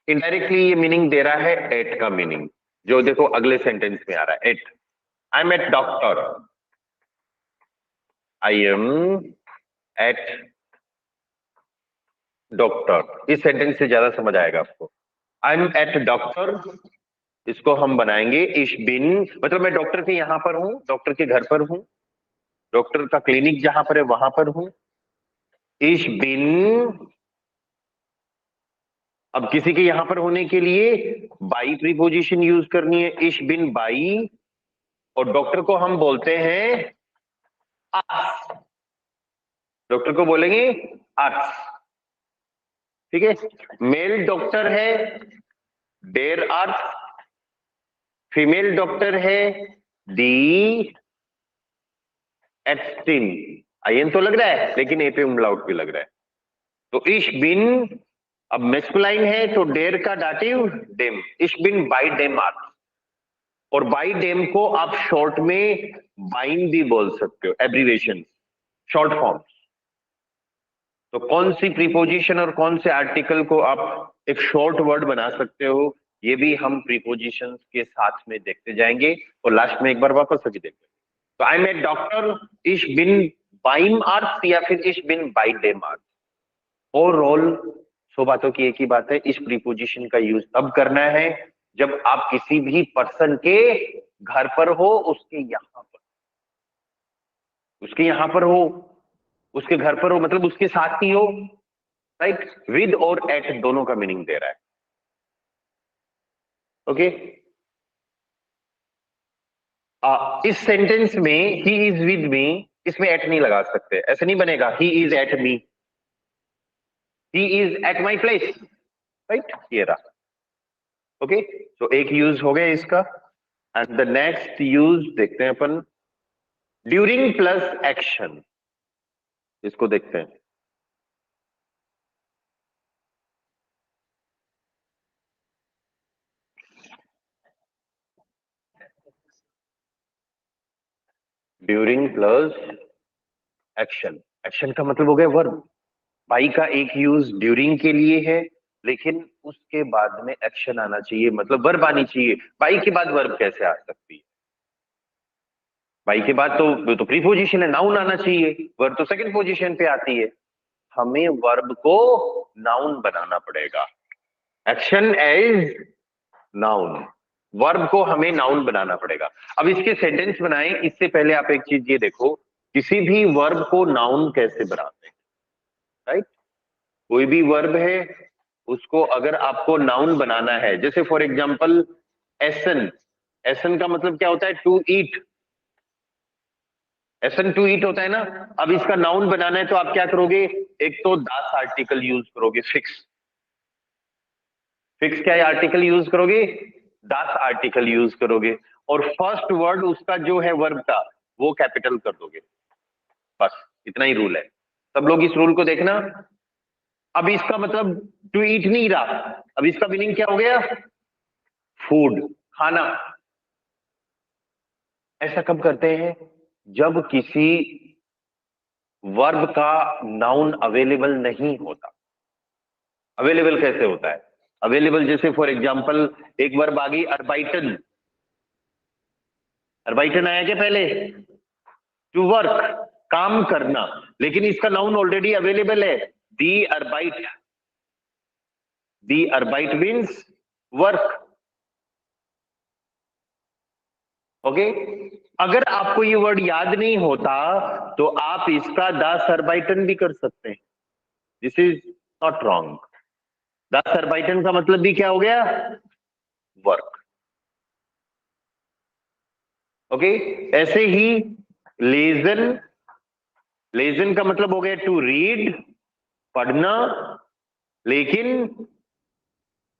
इनडायरेक्टली ये मीनिंग दे रहा है एट का मीनिंग, जो देखो अगले सेंटेंस में आ रहा है, at. I am at doctor, I am at doctor. इस सेंटेंस से ज्यादा समझ आएगा आपको। आई एम एट डॉक्टर, इसको हम बनाएंगे इश बिन, मतलब मैं डॉक्टर के यहां पर हूं, डॉक्टर के घर पर हूं, डॉक्टर का क्लिनिक जहां पर है वहां पर हूं। इश बिन, अब किसी के यहां पर होने के लिए बाई प्रीपोजिशन यूज करनी है, इश बिन बाई, और डॉक्टर को हम बोलते हैं अस, डॉक्टर को बोलेंगे अस, ठीक है। मेल डॉक्टर है देयर अर्थ, फीमेल डॉक्टर है दी एट्सटीन। आईएन तो लग रहा है लेकिन ए पे उमलाउट भी लग रहा है। तो इश बिन, अब मेस्कुलाइन है तो डेर का दाटिव डेम, इश बिन बाई डेम अर्थ, और बाई डेम को आप शॉर्ट में बाइन भी बोल सकते हो, एब्रीवेशन, शॉर्ट फॉर्म। तो कौन सी प्रीपोजिशन और कौन से आर्टिकल को आप एक शॉर्ट वर्ड बना सकते हो, ये भी हम प्रीपोजिशन के साथ में देखते जाएंगे, और लास्ट में एक बार वापस से भी देखेंगे। तो आई एम ए डॉक्टर इश बिन बाइम अर्थ, या फिर इश बिन बाई डेम अर्थ। ओवरऑल 100 बातों की एक ही बात है, इस प्रीपोजिशन का यूज तब करना है जब आप किसी भी पर्सन के घर पर हो, उसके यहां पर, उसके यहां पर हो, उसके घर पर हो, मतलब उसके साथ ही हो, राइट। विद और एट दोनों का मीनिंग दे रहा है, ओके। इस सेंटेंस में ही इज विद मी, इसमें एट नहीं लगा सकते, ऐसे नहीं बनेगा ही is at me, he is at my place, right, ये रहा, ओके। तो एक यूज हो गया इसका। एंड द नेक्स्ट यूज देखते हैं अपन, ड्यूरिंग प्लस एक्शन, इसको देखते हैं। ड्यूरिंग प्लस एक्शन, एक्शन का मतलब हो गया वर्ब। बाई का एक यूज ड्यूरिंग के लिए है, लेकिन उसके बाद में एक्शन आना चाहिए, मतलब वर्ब आनी चाहिए। बाई के बाद वर्ब कैसे आ सकती है? बाई के बाद तो प्रीपोजिशन है, नाउन आना चाहिए, वर्ब तो सेकंड पोजीशन पे आती है। हमें वर्ब को नाउन बनाना पड़ेगा, एक्शन एज नाउन, वर्ब को हमें नाउन बनाना पड़ेगा। अब इसके सेंटेंस बनाएं, इससे पहले आप एक चीज ये देखो, किसी भी वर्ब को नाउन कैसे बनाते हैं, राइट। कोई भी वर्ब है उसको अगर आपको नाउन बनाना है, जैसे फॉर एग्जांपल एसन, एसन का मतलब क्या होता है? To eat, essence to eat होता है ना। अब इसका नाउन बनाना है तो आप क्या करोगे? एक तो दास आर्टिकल यूज करोगे, फिक्स, फिक्स क्या है आर्टिकल यूज करोगे? दास आर्टिकल यूज करोगे, और फर्स्ट वर्ड उसका जो है वर्ब का वो कैपिटल कर दोगे, बस इतना ही रूल है। सब लोग इस रूल को देखना। अब इसका मतलब टू ईट नहीं रहा, अब इसका मीनिंग क्या हो गया? फूड, खाना। ऐसा कब करते हैं? जब किसी वर्ब का नाउन अवेलेबल नहीं होता। अवेलेबल कैसे होता है? अवेलेबल जैसे फॉर एग्जांपल एक वर्ब आ गई अर्बाइटन, अर्बाइटन आया क्या पहले? टू वर्क, काम करना, लेकिन इसका नाउन ऑलरेडी अवेलेबल है, दी अर्बाइट, दी अर्बाइट मीन्स वर्क, ओके। अगर आपको ये वर्ड याद नहीं होता तो आप इसका दास अर्बाइटन भी कर सकते हैं, दिस इज नॉट रॉन्ग। दास अर्बाइटन का मतलब भी क्या हो गया? Work, okay. ऐसे ही लेजन, लेजन का मतलब हो गया टू रीड, पढ़ना, लेकिन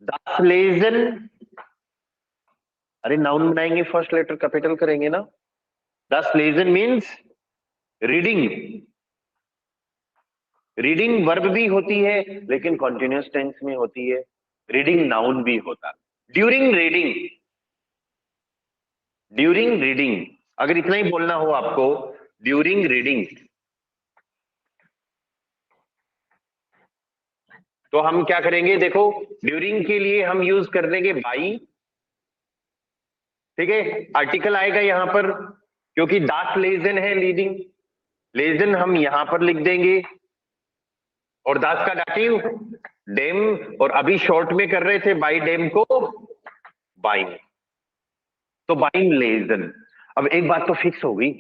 दास लेजन अरे नाउन बनाएंगे फर्स्ट लेटर कैपिटल करेंगे ना। दस लेजन मीन्स रीडिंग। रीडिंग वर्ब भी होती है लेकिन कॉन्टिन्यूअस टेंस में होती है। रीडिंग नाउन भी होता है। ड्यूरिंग रीडिंग, ड्यूरिंग रीडिंग, अगर इतना ही बोलना हो आपको, ड्यूरिंग रीडिंग, तो हम क्या करेंगे, देखो ड्यूरिंग के लिए हम यूज कर देंगे बाई। ठीक है, आर्टिकल आएगा यहां पर क्योंकि दास लेजन है लीडिंग, लेजन हम यहां पर लिख देंगे और दास का डाटिव डेम, और अभी शॉर्ट में कर रहे थे बाई डेम को बाइन, तो बाइन लेजन। अब एक बात तो फिक्स हो गई,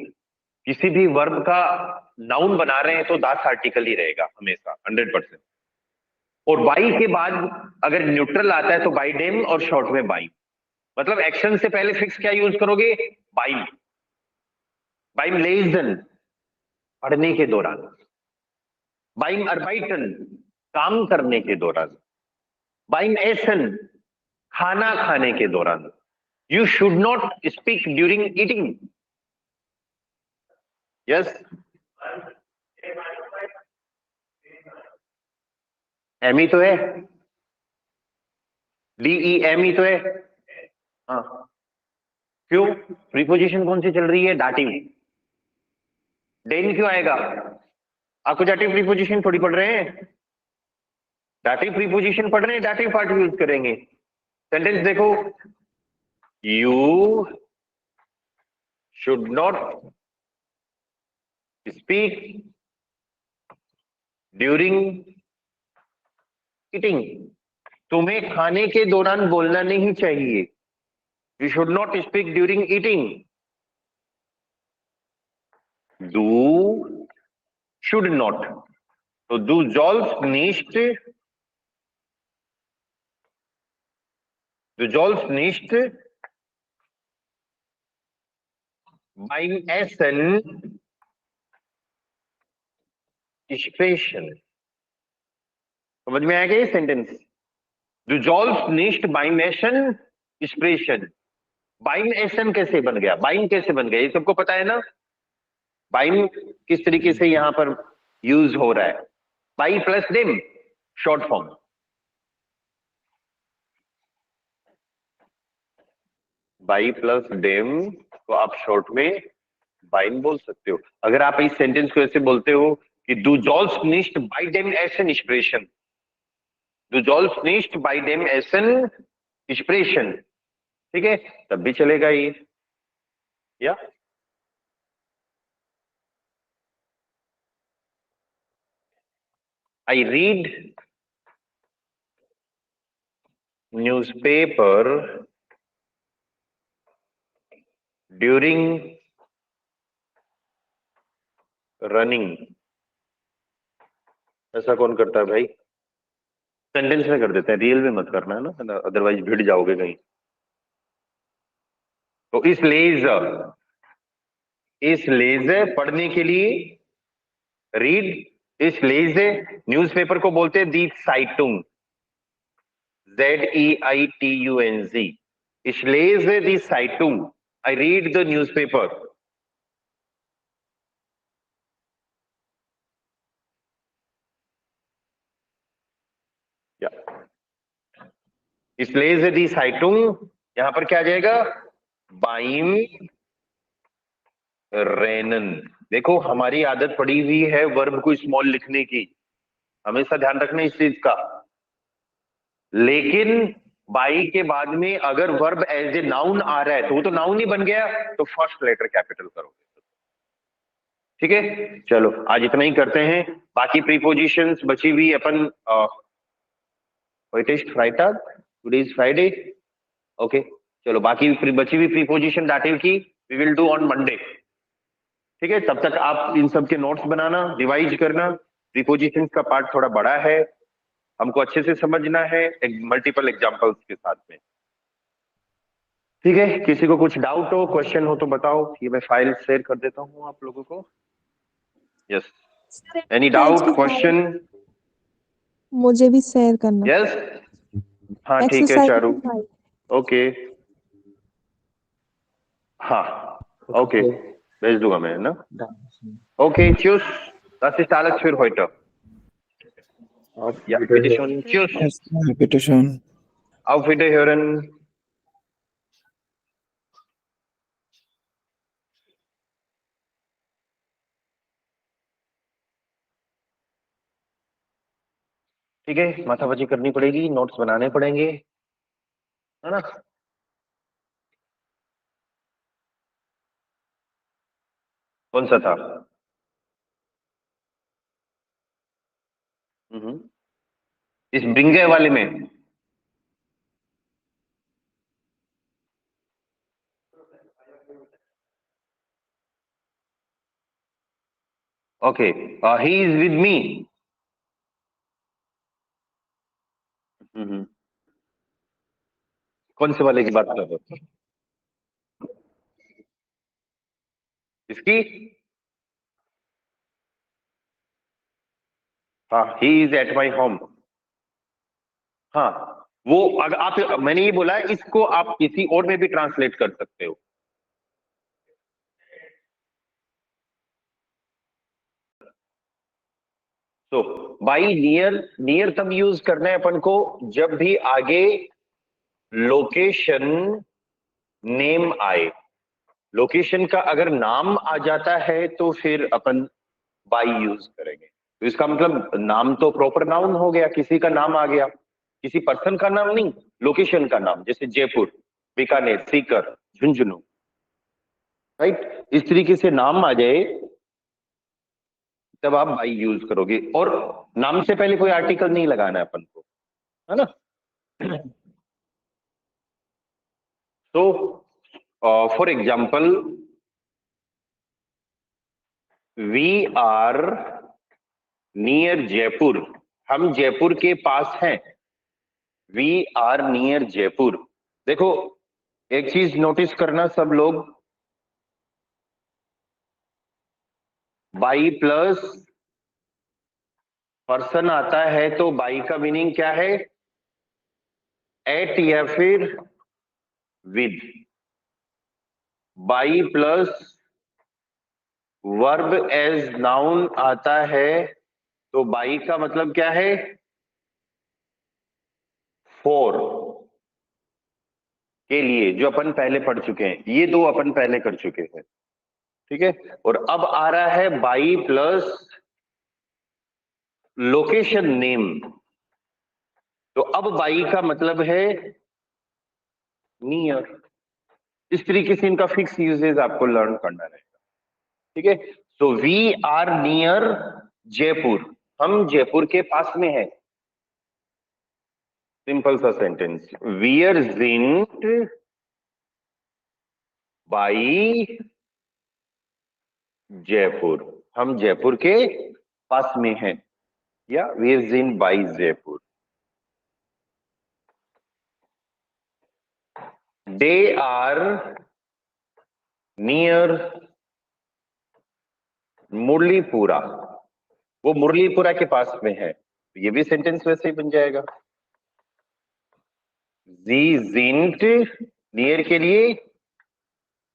किसी भी वर्ब का नाउन बना रहे हैं तो दास आर्टिकल ही रहेगा हमेशा 100%। और बाई के बाद अगर न्यूट्रल आता है तो बाई डेम और शॉर्ट में बाई, मतलब एक्शन से पहले फिक्स क्या यूज करोगे, बाइम। बाइम लेजन पढ़ने के दौरान, बाइम अर्बाइटन काम करने के दौरान, बाइम एसन खाना खाने के दौरान। You should not speak during eating. Yes, एम ही तो है, DEM ही तो है। हाँ, क्यों, प्रीपोजिशन कौन सी चल रही है, डाटिव। डेन क्यों आएगा, आपको डाटिव प्रीपोजिशन थोड़ी पढ़ रहे हैं, डाटिव प्रीपोजिशन पढ़ रहे हैं, डाटिव पार्ट यूज करेंगे। सेंटेंस देखो, you should not speak during eating, तुम्हें खाने के दौरान बोलना नहीं चाहिए। You should not speak during eating. डू शुड नॉट, तो डू जॉल्स नीस्ट, डू जॉल्स नीस्ट बाइंग एसन स्पेशन। समझ में आएगा ये सेंटेंस, डू जॉल्स नीस्ट बाइंग एसन स्पेशन। बाइंग एसन कैसे बन गया, बाइंग कैसे बन गया, ये सबको पता है ना। बाइंग किस तरीके से यहां पर यूज हो रहा है, बाई प्लस डेम शॉर्ट फॉर्म। बाई प्लस डेम को आप शॉर्ट में बाइन बोल सकते हो। अगर आप इस सेंटेंस को ऐसे बोलते हो कि डू जॉल्स निस्ट बाई डेम एसन स्प्रेशन, डू जॉल्स निस्ट बाई डेम एसन स्प्रेशन, ठीक है, तब भी चलेगा ये। या I read newspaper during running। ऐसा कौन करता है भाई, सेंटेंस में कर देते हैं, रियल में मत करना है ना, अदरवाइज भिड़ जाओगे कहीं। तो इस लेज पढ़ने के लिए, रीड, इस लेज न्यूज़पेपर को बोलते हैं दी साइटुंग, ZEITUNG। इस लेज दी साइटुंग, आई रीड द न्यूज़पेपर। इस लेज दी साइटुंग, यहां पर क्या आ जाएगा, बाइम रेनन। देखो हमारी आदत पड़ी हुई है वर्ब को स्मॉल लिखने की, हमेशा ध्यान रखना इस चीज का। लेकिन बाई के बाद में अगर वर्ब एज ए नाउन आ रहा है तो वो तो नाउन ही बन गया, तो फर्स्ट लेटर कैपिटल करोगे। ठीक है, चलो आज इतना ही करते हैं, बाकी प्रीपोजिशंस बची हुई अपन Friday, today is Friday, okay. चलो बाकी बची हुई प्रीपोजिशन डाटिव की we will do on Monday. ठीक है, तब तक आप इन सब के नोट्स बनाना, रिवाइज करना। प्रीपोजिशंस का पार्ट थोड़ा बड़ा है, हमको अच्छे से समझना है मल्टीपल एग्जांपल्स के साथ में। ठीक है, किसी को कुछ डाउट हो, क्वेश्चन हो तो बताओ, ये मैं फाइल शेयर कर देता हूँ आप लोगों को। Yes, any doubt, question? मुझे भी शेयर करना। यस, हाँ ठीक है चारू, ओके। हाँ ओके, भेज दूंगा मैं ना. Done. Okay, tschüss. Das ist alles für heute. Ja, bitteschön. Tschüss. Yes, bitteschön. Auf Wiederhören. ठीक है, माथापच्ची करनी पड़ेगी, नोट्स बनाने पड़ेंगे, है ना. कौन सा था? इस बिंगे वाले में. Okay, he is with me. कौन से वाले की बात कर रहे हो? इसकी. हाँ, ही इज एट माई होम. हाँ, वो अगर आप, मैंने ये बोला है, इसको आप किसी और में भी ट्रांसलेट कर सकते हो. तो बाई नियर, नियर तब यूज करना है अपन को जब भी आगे लोकेशन नेम आए. लोकेशन का अगर नाम आ जाता है तो फिर अपन बाई यूज करेंगे. तो इसका मतलब नाम तो प्रॉपर नाउन हो गया, किसी का नाम आ गया, किसी पर्सन का नाम नहीं, लोकेशन का नाम. जैसे जयपुर, बीकानेर, सीकर, झुंझुनू, राइट. इस तरीके से नाम आ जाए तब आप बाई यूज करोगे. और नाम से पहले कोई आर्टिकल नहीं लगाना है अपन को, है ना. तो for example, we are near Jaipur. हम जयपुर के पास हैं. We are near Jaipur. देखो, एक चीज नोटिस करना सब लोग, बाई प्लस पर्सन आता है तो बाई का मीनिंग क्या है? एट या फिर विद. बाई प्लस वर्ब एज नाउन आता है तो बाई का मतलब क्या है? फॉर के लिए, जो अपन पहले पढ़ चुके हैं. ये दो अपन पहले कर चुके हैं, ठीक है. और अब आ रहा है बाई प्लस लोकेशन नेम. तो अब बाई का मतलब है नियर. इस तरीके से इनका फिक्स यूजेज आपको लर्न करना रहेगा, ठीक है. So we are near Jaipur. हम जयपुर के पास में हैं. सिंपल सा सेंटेंस. वी आर जिंट बाई जयपुर. हम जयपुर के पास में हैं, या वी आर जिंट बाई Jaipur. They are near Muralipura. वो मुरलीपुरा के पास में है. ये भी सेंटेंस वैसे ही बन जाएगा. जी जिंट नियर के लिए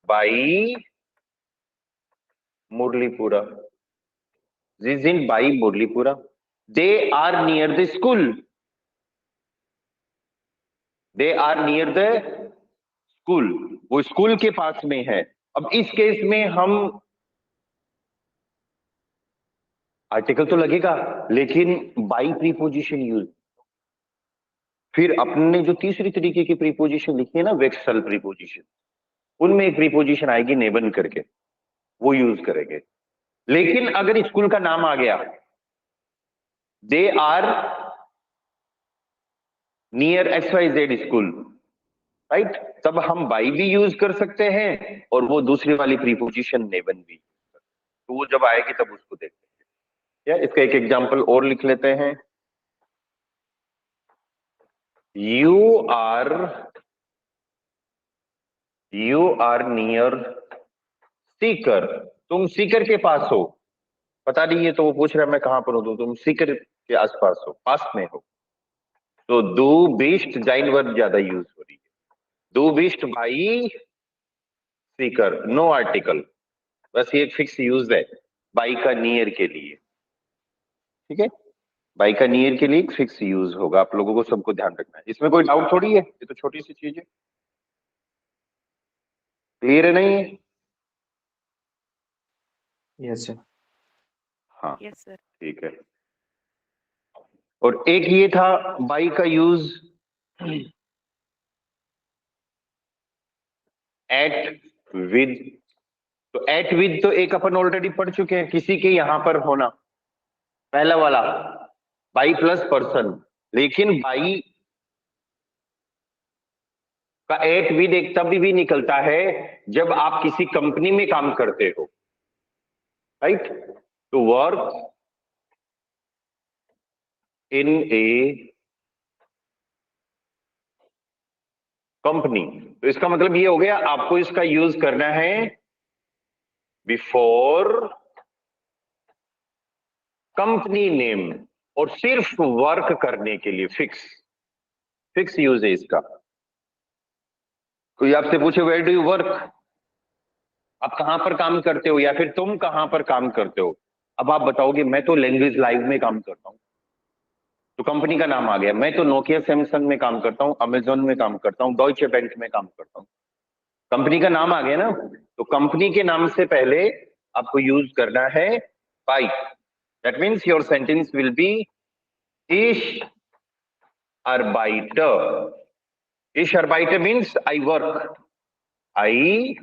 बाई मुरलीपुरा. जी जिंट बाई Muralipura. They are near the school. They are near the school. वो स्कूल के पास में है. अब इस केस में हम आर्टिकल तो लगेगा लेकिन बाई प्रीपोजिशन यूज. फिर अपने जो तीसरी तरीके की प्रीपोजिशन लिखी है ना, वेक्सल प्रीपोजिशन, उनमें एक प्रीपोजिशन आएगी नेबन करके, वो यूज करेंगे. लेकिन अगर स्कूल का नाम आ गया, they are near XYZ school, right, तब हम बाई भी यूज कर सकते हैं और वो दूसरी वाली प्रीपोजिशन नेबन भी. तो वो जब आएगी तब उसको देखते हैं. या इसका एक एग्जांपल और लिख लेते हैं. You are near Sikar. तुम सीकर के पास हो. पता नहीं है तो वो पूछ रहा है मैं कहां पर हूं. तुम सीकर के आसपास हो, पास में हो. तो दो बिस्ट जाइन वर्ब ज्यादा यूज हो रही है. दो बिस्ट बाई सीकर, नो आर्टिकल, बस ये एक फिक्स यूज है बाई का नियर के लिए, ठीक है। बाई का नियर के लिए एक फिक्स यूज होगा, आप लोगों को सबको ध्यान रखना है, इसमें कोई डाउट थोड़ी है, ये तो छोटी सी चीज है। क्लियर है नहीं है? Yes sir. हाँ Yes, sir. ठीक है। और एक ये था बाई का यूज एट विद, तो एट विद तो एक अपन ऑलरेडी पढ़ चुके हैं, किसी के यहां पर होना, पहला वाला बाई प्लस पर्सन, लेकिन बाई का एट विद एक तब भी निकलता है जब आप किसी कंपनी में काम करते हो, right. To work in a company, तो इसका मतलब ये हो गया आपको इसका यूज करना है बिफोर कंपनी नेम, और सिर्फ वर्क करने के लिए, फिक्स यूज है इसका। कोई आपसे पूछे वेयर डू यू वर्क, आप कहां पर काम करते हो, या फिर तुम कहां पर काम करते हो, अब आप बताओगे मैं तो लैंग्वेज लाइव में काम करता हूं, तो कंपनी का नाम आ गया। मैं तो नोकिया सैमसंग में काम करता हूं, अमेजोन में काम करता हूं, डॉइचे बैंक में काम करता हूं, कंपनी का नाम आ गया ना। तो कंपनी के नाम से पहले आपको यूज करना है बाई, that means your sentence will be इश अर्बाइटर, इश अर्बाइटर means I work, I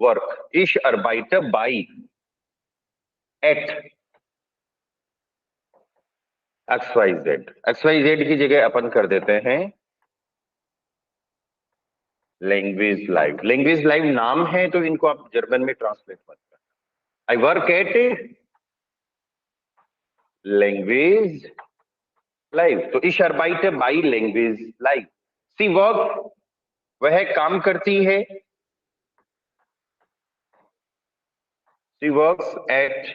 work, इश अर्बाइटर बाई एट XYZ, XYZ की जगह अपन कर देते हैं लैंग्वेज लाइव। लैंग्वेज लाइव नाम है तो इनको आप जर्मन में ट्रांसलेट मत करना। I work at language live, तो इश अर्बाइटर बाई लैंग्वेज लाइव। सी वर्क, वह काम करती है, she works at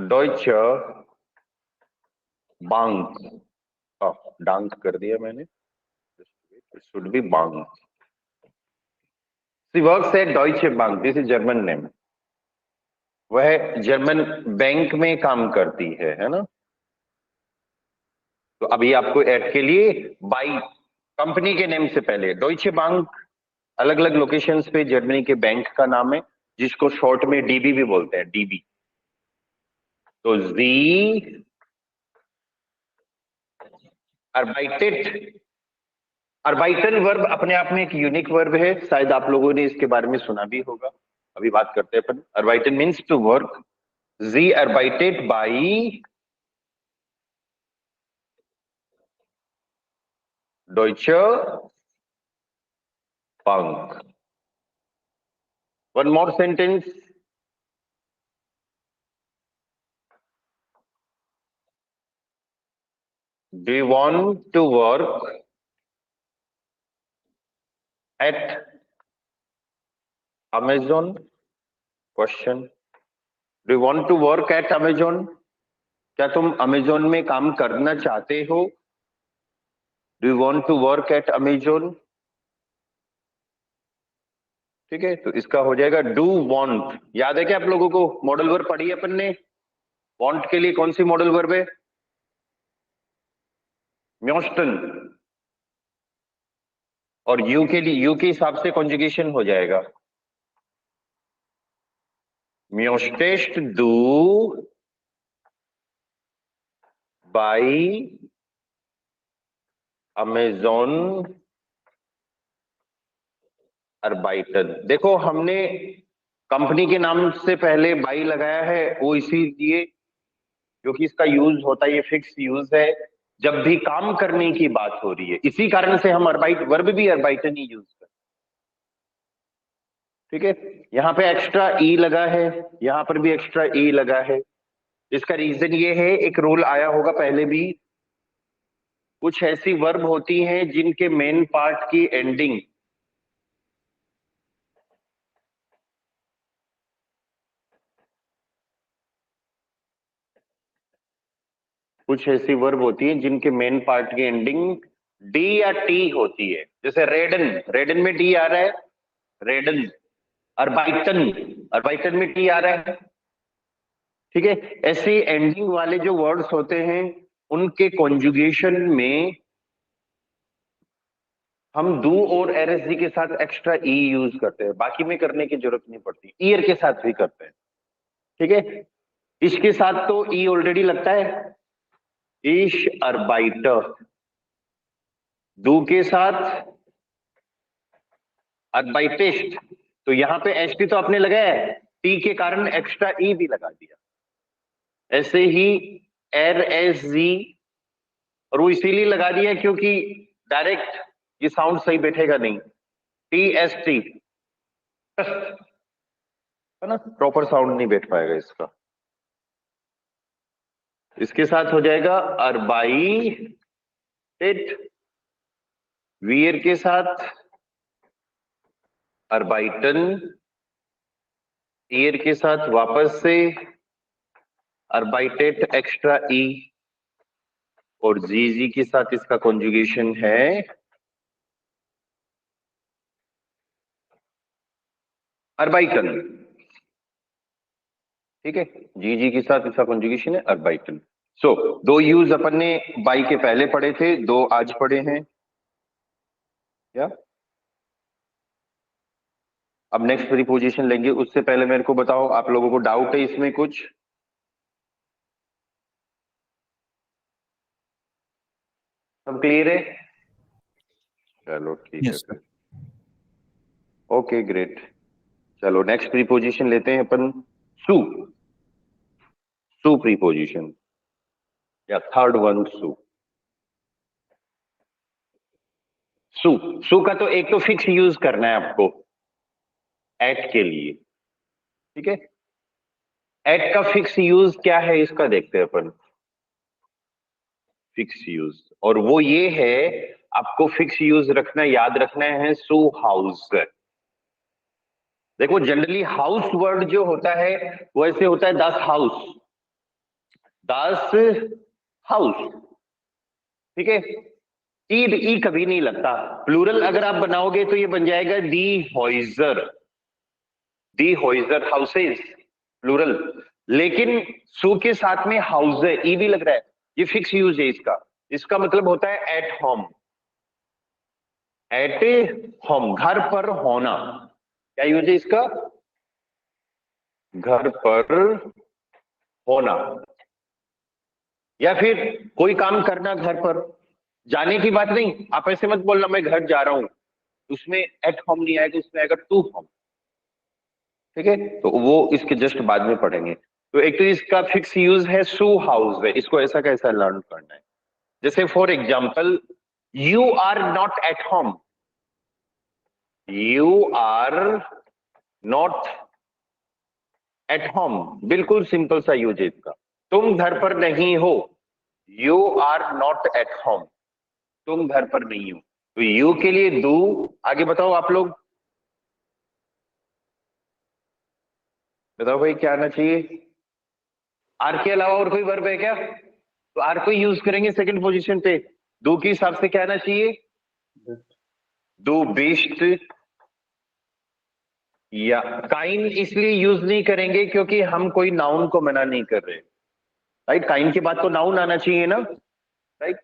Deutsche Bank, डांक कर दिया मैंने, should be bank. She works at Deutsche Bank, this is German name, वह जर्मन बैंक में काम करती है ना। तो अभी आपको एट के लिए बाई, कंपनी के नेम से पहले डॉइचे बैंक, अलग अलग लोकेशंस पे जर्मनी के बैंक का नाम है, जिसको शॉर्ट में डीबी भी बोलते हैं, डीबी। तो जी अर्बाइटेड, अर्बाइटन वर्ब अपने आप में एक यूनिक वर्ब है, शायद आप लोगों ने इसके बारे में सुना भी होगा, अभी बात करते हैं अपन। अर्बाइटन मीन्स टू वर्क, जी अर्बाइटेड बाई Deutsche Bank. One more sentence, do you want to work at Amazon? Question. Do you want to work at Amazon? क्या तुम अमेजोन में काम करना चाहते हो? Do you want to work at Amazon? ठीक है, तो इसका हो जाएगा do want। याद है क्या आप लोगों को, मॉडल वर्ब पढ़ी है अपन ने, want के लिए कौन सी मॉडल वर्ब है? म्योस्टन, और यू के लिए, यू के हिसाब से कॉन्जुगेशन हो जाएगा म्योस्टेस्ट डू बाई अमेजोन अर्बाइटन। देखो हमने कंपनी के नाम से पहले बाई लगाया है, वो इसीलिए क्योंकि इसका यूज होता है, ये फिक्स यूज है जब भी काम करने की बात हो रही है, इसी कारण से हम अर्बाइट वर्ब भी अर्बाइटन ही यूज करते हैं। ठीक है, यहाँ पे एक्स्ट्रा ई लगा है, यहाँ पर भी एक्स्ट्रा ई लगा है। इसका रीजन ये है, एक रूल आया होगा पहले भी, कुछ ऐसी वर्ब होती हैं जिनके मेन पार्ट की एंडिंग कुछ ऐसी वर्ब होती हैं जिनके मेन पार्ट की एंडिंग डी या टी होती है, जैसे रेडन, रेडन में डी आ रहा है, रेडन। अर्बाइटन, अर्बाइटन में टी आ रहा है, ठीक है। ऐसे एंडिंग वाले जो वर्ड्स होते हैं उनके कॉन्जुगेशन में हम डू और एरएसजी के साथ एक्स्ट्रा ई यूज करते हैं, बाकी में करने की जरूरत नहीं पड़ती, ईयर के साथ भी करते हैं, ठीक है। इसके साथ तो ई ऑलरेडी लगता है, इश अर्बाइटर। डू के साथ अर्बाइटेस्ट, तो यहां पे एच टी तो आपने लगाया है, टी के कारण एक्स्ट्रा ई भी लगा दिया। ऐसे ही एर एस जी, और वो इसीलिए लगा दिया क्योंकि डायरेक्ट ये साउंड सही बैठेगा नहीं, टी एस टी है ना, प्रॉपर साउंड नहीं बैठ पाएगा इसका। इसके साथ हो जाएगा अर्बाइटेट, वीयर के साथ अर्बाइटन, ईयर के साथ वापस से अर्बाइटेट एक्स्ट्रा ई, और जी के साथ इसका कॉन्जुगेशन है अर्बाइटन, ठीक है। जी के साथ इसका कॉन्जुगेशन है अर्बाइटन। सो दो यूज अपन ने बाई के पहले पढ़े थे, दो आज पढ़े हैं क्या। अब नेक्स्ट प्रीपोजिशन लेंगे, उससे पहले मेरे को बताओ, आप लोगों को डाउट है इसमें कुछ? सब क्लियर है? चलो ठीक है Yes, फिर, ओके ग्रेट। चलो नेक्स्ट प्रीपोजिशन लेते हैं अपन, सू। सू प्रीपोजिशन, या थर्ड वन सू। सू, सू का तो एक तो फिक्स यूज करना है आपको एट के लिए, ठीक है। एट का फिक्स यूज क्या है इसका देखते हैं अपन, फिक्स यूज, और वो ये है, आपको फिक्स यूज रखना, याद रखना है, सू हाउस। देखो जनरली हाउस वर्ड जो होता है वो ऐसे होता है, दस हाउस, दस हाउस, ठीक है। ई कभी नहीं लगता। प्लूरल अगर आप बनाओगे तो ये बन जाएगा दी हॉइजर, दी हॉइजर हाउसेस, प्लूरल। लेकिन सू के साथ में हाउस है, ई भी लग रहा है, ये फिक्स यूज है इसका। इसका मतलब होता है एट होम, एट होम, घर पर होना। क्या यूज है इसका? घर पर होना, या फिर कोई काम करना घर पर, जाने की बात नहीं। आप ऐसे मत बोलना मैं घर जा रहा हूं, उसमें एट होम नहीं आएगा, उसमें आएगा टू होम, ठीक है। तो वो इसके जस्ट बाद में पढ़ेंगे। तो एक तो इसका फिक्स यूज है सू हाउस है, इसको ऐसा कैसा लर्न करना है। जैसे for example, you are not at home, you are not at home, बिल्कुल सिंपल सा यूज है इसका। तुम घर पर नहीं हो, you are not at home, तुम घर पर नहीं हो। तो यू के लिए डू, आगे बताओ आप लोग, बताओ भाई क्या आना चाहिए? आर के अलावा और कोई वर्ब है क्या? तो आर को यूज करेंगे सेकंड पोजीशन पे। डू के हिसाब से क्या आना चाहिए? डू बिस्ट, या काइन इसलिए यूज नहीं करेंगे क्योंकि हम कोई नाउन को मना नहीं कर रहे, राइट। काइन के बाद तो नाउन आना चाहिए ना, राइट।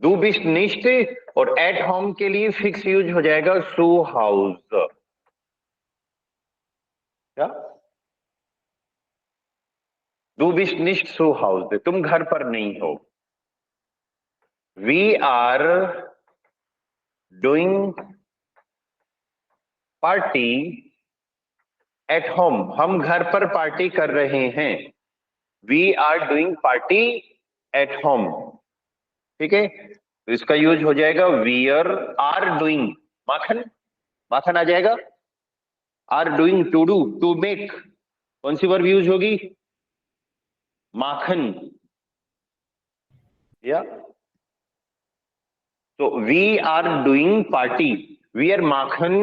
डू बिस्ट निश्ट, और एट होम के लिए फिक्स यूज हो जाएगा सू हाउस। क्या? डू बिस्ट निश्ट सू हाउस, तुम घर पर नहीं हो। We are doing party at home, हम घर पर पार्टी कर रहे हैं। We are doing party at home, ठीक है। तो इसका यूज हो जाएगा वीयर आर डूइंग, माखन, माखन आ जाएगा। Are doing to do, to make, कौन सी वर्ब यूज होगी? माखन, या। तो we are doing party, we आर माखन,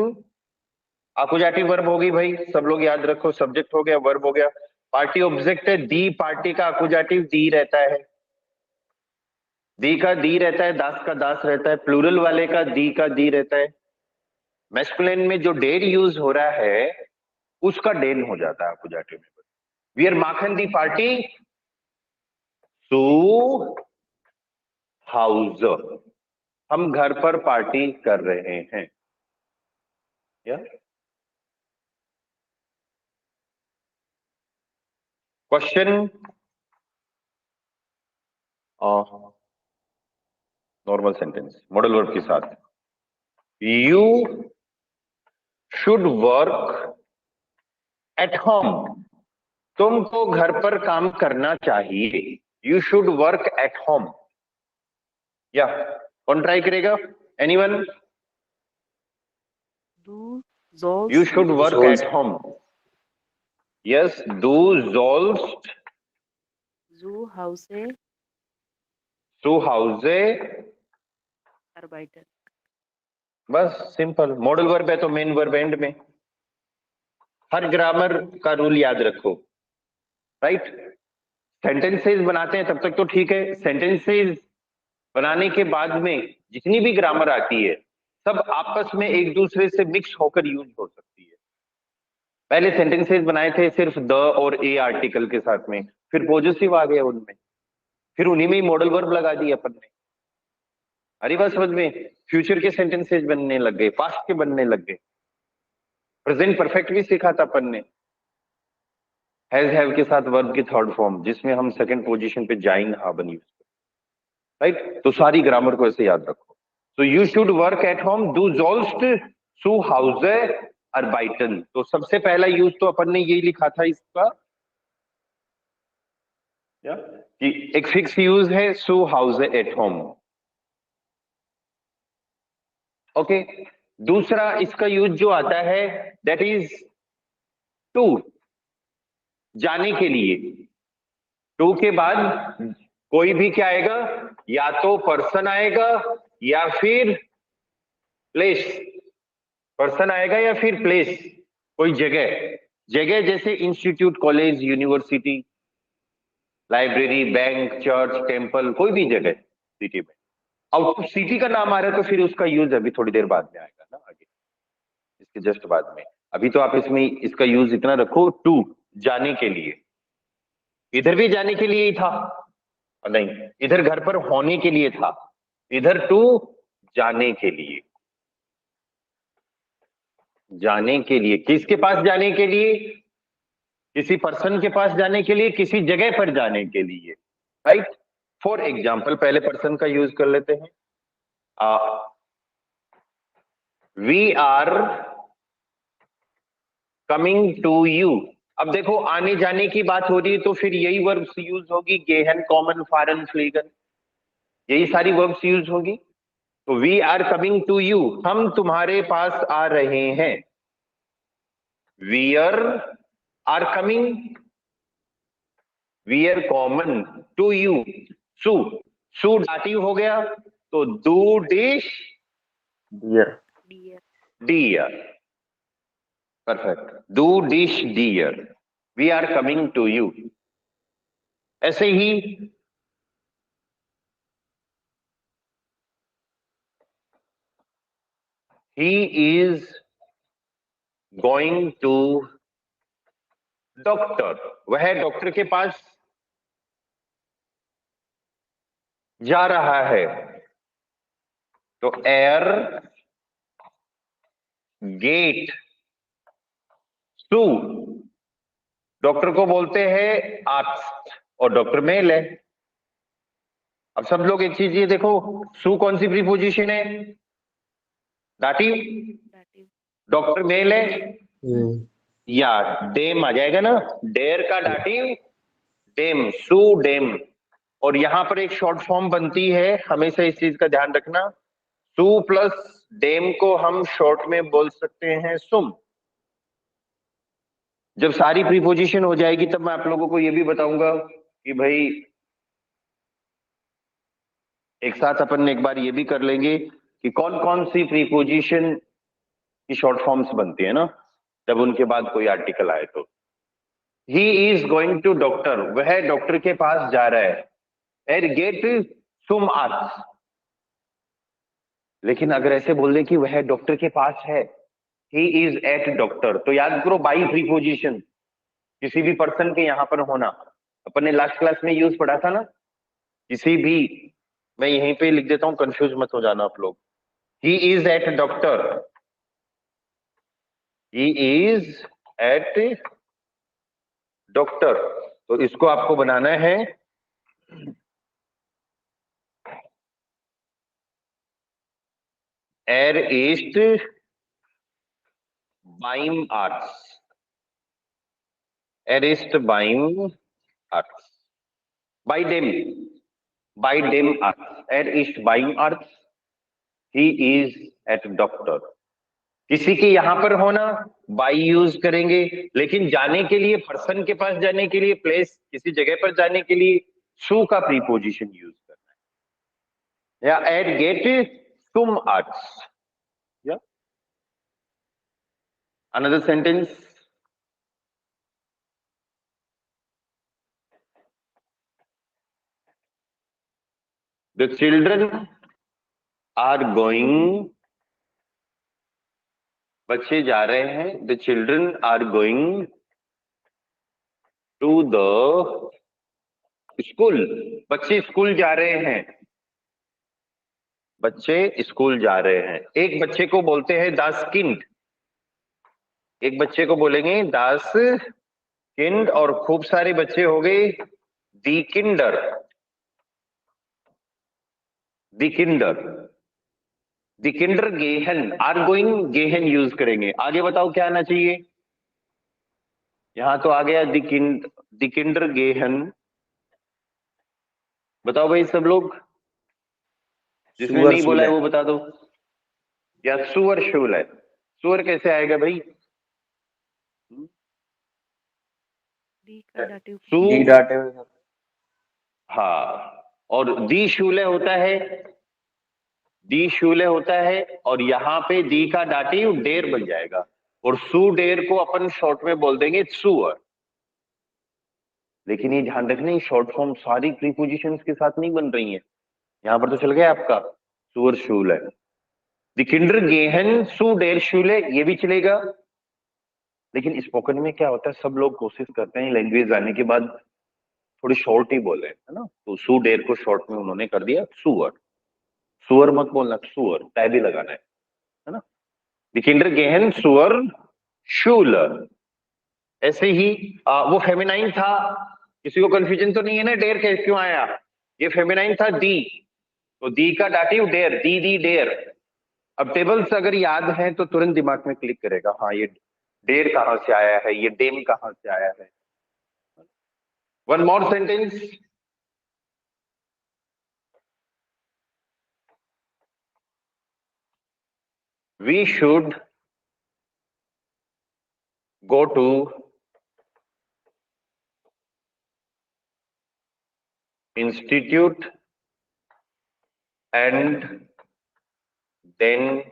अकुजाटिव वर्ब होगी भाई, सब लोग याद रखो, सब्जेक्ट हो गया, वर्ब हो गया, पार्टी ऑब्जेक्ट है, दी पार्टी का अकुजाटिव दी रहता है, दी का दी रहता है, दास का दास रहता है, प्लूरल वाले का दी रहता है। मैस्कुलिन में जो डेर यूज हो रहा है उसका डेन हो जाता है अपोजिटिव में। वी आर माखन दी पार्टी सू हाउस, हम घर पर पार्टी कर रहे हैं। या question normal sentence modal verb के साथ, you should work at home, तुमको घर पर काम करना चाहिए। You should work at home. या कौन ट्राई करेगा? Anyone? Du sollst You should work at home. Yes, du sollst zu Hause zu Hause. arbeiten. बस सिंपल। मॉडल वर्ब है तो मेन वर्ब एंड में। हर ग्रामर का रूल याद रखो, राइट? सेंटेंसेस बनाते हैं तब तक तो ठीक है, सेंटेंसेस बनाने के बाद में जितनी भी ग्रामर आती है सब आपस में एक दूसरे से मिक्स होकर यूज हो सकती है। पहले सेंटेंसेस बनाए थे सिर्फ द और ए आर्टिकल के साथ में, फिर पॉजिटिव आ गया उनमें, फिर उन्हीं में ही मॉडल वर्ब लगा दिए अपन ने। अरे बात समझ में? फ्यूचर के सेंटेंसेस बनने लग गए, पास्ट के बनने लग गए, प्रेजेंट परफेक्ट भी सीखा था अपन ने हैज हैव के साथ वर्ब की थर्ड फॉर्म, जिसमें हम सेकंड पोजीशन पे जाइंग हाबन यूज करते, राइट? तो सारी ग्रामर को ऐसे याद रखो। तो you should work at home, डू सोल्स्ट सू हाउस अर्बाइटन। तो सबसे पहला यूज तो अपन ने यही लिखा था इसका, कि एक फिक्स यूज है सू हाउस एट होम। ओके, दूसरा इसका यूज जो आता है दैट इज टू, जाने के लिए। टू के बाद कोई भी क्या आएगा, या तो पर्सन आएगा या फिर प्लेस। पर्सन आएगा या फिर प्लेस, कोई जगह। जगह जैसे institute, college, university, library, bank, church, temple, कोई भी जगह सिटी में। अब सिटी का नाम आ रहा है तो फिर उसका यूज अभी थोड़ी देर बाद में आएगा ना, आगे इसके जस्ट बाद में। अभी तो आप इसमें इसका यूज इतना रखो, टू, जाने के लिए। इधर भी जाने के लिए ही था, नहीं इधर घर पर होने के लिए था, इधर टू जाने के लिए। जाने के लिए, किसके पास जाने के लिए? किसी पर्सन के पास जाने के लिए, किसी जगह पर जाने के लिए, राइट? फॉर एग्जाम्पल पहले पर्सन का यूज कर लेते हैं। We are coming to you. अब देखो आने जाने की बात हो रही है तो फिर यही वर्ब्स यूज होगी, गेहन, कॉमन, फारन, फ्लीगन, यही सारी वर्ब्स यूज होगी। तो we are coming to you, हम तुम्हारे पास आ रहे हैं। वीयर आर कमिंग, वीयर कॉमन टू यू। सू, सू डाटिव हो गया तो डू डिश Dear. Dear. डियर, परफेक्ट। डू डिश डियर, we are coming to you. ऐसे ही he is going to doctor, वह डॉक्टर के पास जा रहा है। तो एयर गेट टू, डॉक्टर को बोलते हैं आर्ट्स और डॉक्टर मेल है। अब सब लोग एक चीज ये देखो, सू कौन सी प्रीपोजिशन है? दाटिव। Dative. डॉक्टर मेल है या डेम आ जाएगा ना, डेर का दाटिव डेम, सू डेम। और यहां पर एक शॉर्ट फॉर्म बनती है, हमेशा इस चीज का ध्यान रखना, सू प्लस डेम को हम शॉर्ट में बोल सकते हैं सुम। जब सारी प्रीपोजिशन हो जाएगी तब मैं आप लोगों को ये भी बताऊंगा कि भाई एक साथ अपन ने एक बार ये भी कर लेंगे कि कौन कौन सी प्रीपोजिशन की शॉर्ट फॉर्म्स बनती है ना, जब उनके बाद कोई आर्टिकल आए तो। He is going to doctor, वह डॉक्टर के पास जा रहा है। एयर गेट zum Arzt। लेकिन अगर ऐसे बोल दे कि वह डॉक्टर के पास है, ही इज एट डॉक्टर, तो याद करो बाई प्रीपोजिशन किसी भी पर्सन के यहां पर होना, अपन ने लास्ट क्लास में यूज पढ़ा था ना, किसी भी, मैं यहीं पे लिख देता हूं, कंफ्यूज मत हो जाना आप लोग। He is at doctor, he is at doctor, तो इसको आपको बनाना है एर ईस्ट बाइम आर्ट्स, एर ईस्ट बाइम आर्ट्स, बाई डेम, बाई डेम आर्ट्स, एर ईस्ट बाइम आर्ट्स, ही इज एट डॉक्टर। किसी के यहां पर होना बाई यूज करेंगे, लेकिन जाने के लिए, पर्सन के पास जाने के लिए, प्लेस किसी जगह पर जाने के लिए सु का प्रीपोजिशन यूज करना है, या एट गेट तुम आर्ट्स, या another sentence, the children are going, बच्चे जा रहे हैं, the children are going to the school, बच्चे स्कूल जा रहे हैं, बच्चे स्कूल जा रहे हैं। एक बच्चे को बोलते हैं दास किंड, एक बच्चे को बोलेंगे दास किंड, और खूब सारे बच्चे हो गए दी किंडर, दी किंडर, दी किंडर गेहन, आर गोइंग गेहन यूज करेंगे। आगे बताओ क्या आना चाहिए, यहां तो आ गया दी किंडर गेहन, बताओ भाई सब लोग, जिसने सुअर नहीं बोला है शूल वो बता दो, या सुअर शूल है, सुअर कैसे आएगा भाई, डी का दाटिव सु, डी डाटे हुए सर। हाँ, और दी शूले होता है, दी शूले होता है, और यहाँ पे दी का दाटिव डेर बन जाएगा, और सु डेर को अपन शॉर्ट में बोल देंगे सुअर। लेकिन ये ध्यान रखना, शॉर्ट फॉर्म सारी प्रीपोजिशंस के साथ नहीं बन रही है, यहां पर तो चल गया आपका सुअर शूल है, दी किंडर गेहन सु डेर शूले, ये भी चलेगा। लेकिन स्पोकन में क्या होता है, सब लोग कोशिश करते हैं लैंग्वेज आने के बाद थोड़ी शॉर्ट ही बोले, है ना, तो सु डेर को शॉर्ट में उन्होंने कर दिया सुअर, सुअर मत बोलना, सुअर टाइ भी लगाना है ना, दी किंडर गेहन सुअर शूल। ऐसे ही वो फेमिनाइन था, किसी को कंफ्यूजन तो नहीं है ना, डेर कैसे क्यों आया, ये फेमिनाइन था दी, तो दी का दाटिव डेर, दी दी डेर। अब टेबल्स अगर याद है तो तुरंत दिमाग में क्लिक करेगा, हाँ ये डेर कहां से आया है, ये डेम कहां से आया है। One more sentence, we should go to institute and then,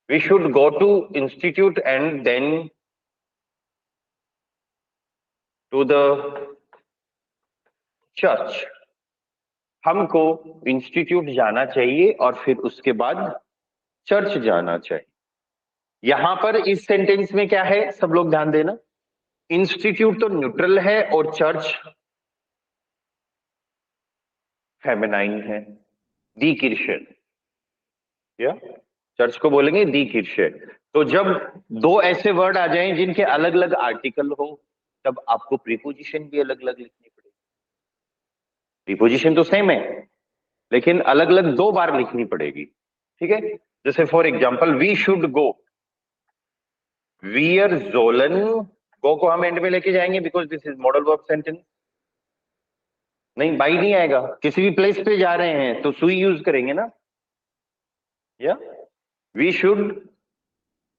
we should go to institute and then to the church, हमको इंस्टीट्यूट जाना चाहिए और फिर उसके बाद चर्च जाना चाहिए। यहां पर इस सेंटेंस में क्या है, सब लोग ध्यान देना, इंस्टीट्यूट तो न्यूट्रल है और चर्च फेमिनाइन है, दी किर्शन, या चर्च को बोलेंगे दी किर्शन। तो जब दो ऐसे वर्ड आ जाएं जिनके अलग अलग आर्टिकल हो, तब आपको प्रीपोजिशन भी अलग अलग लिखनी पड़ेगी। प्रीपोजिशन तो सेम है, लेकिन अलग अलग दो बार लिखनी पड़ेगी, ठीक है। जैसे for example, we should go, वियर जोलन, गो को हम एंड में लेके जाएंगे because this is modal verb sentence, नहीं बाई नहीं आएगा, किसी भी प्लेस पे जा रहे हैं तो सुई यूज करेंगे ना, या वी शुड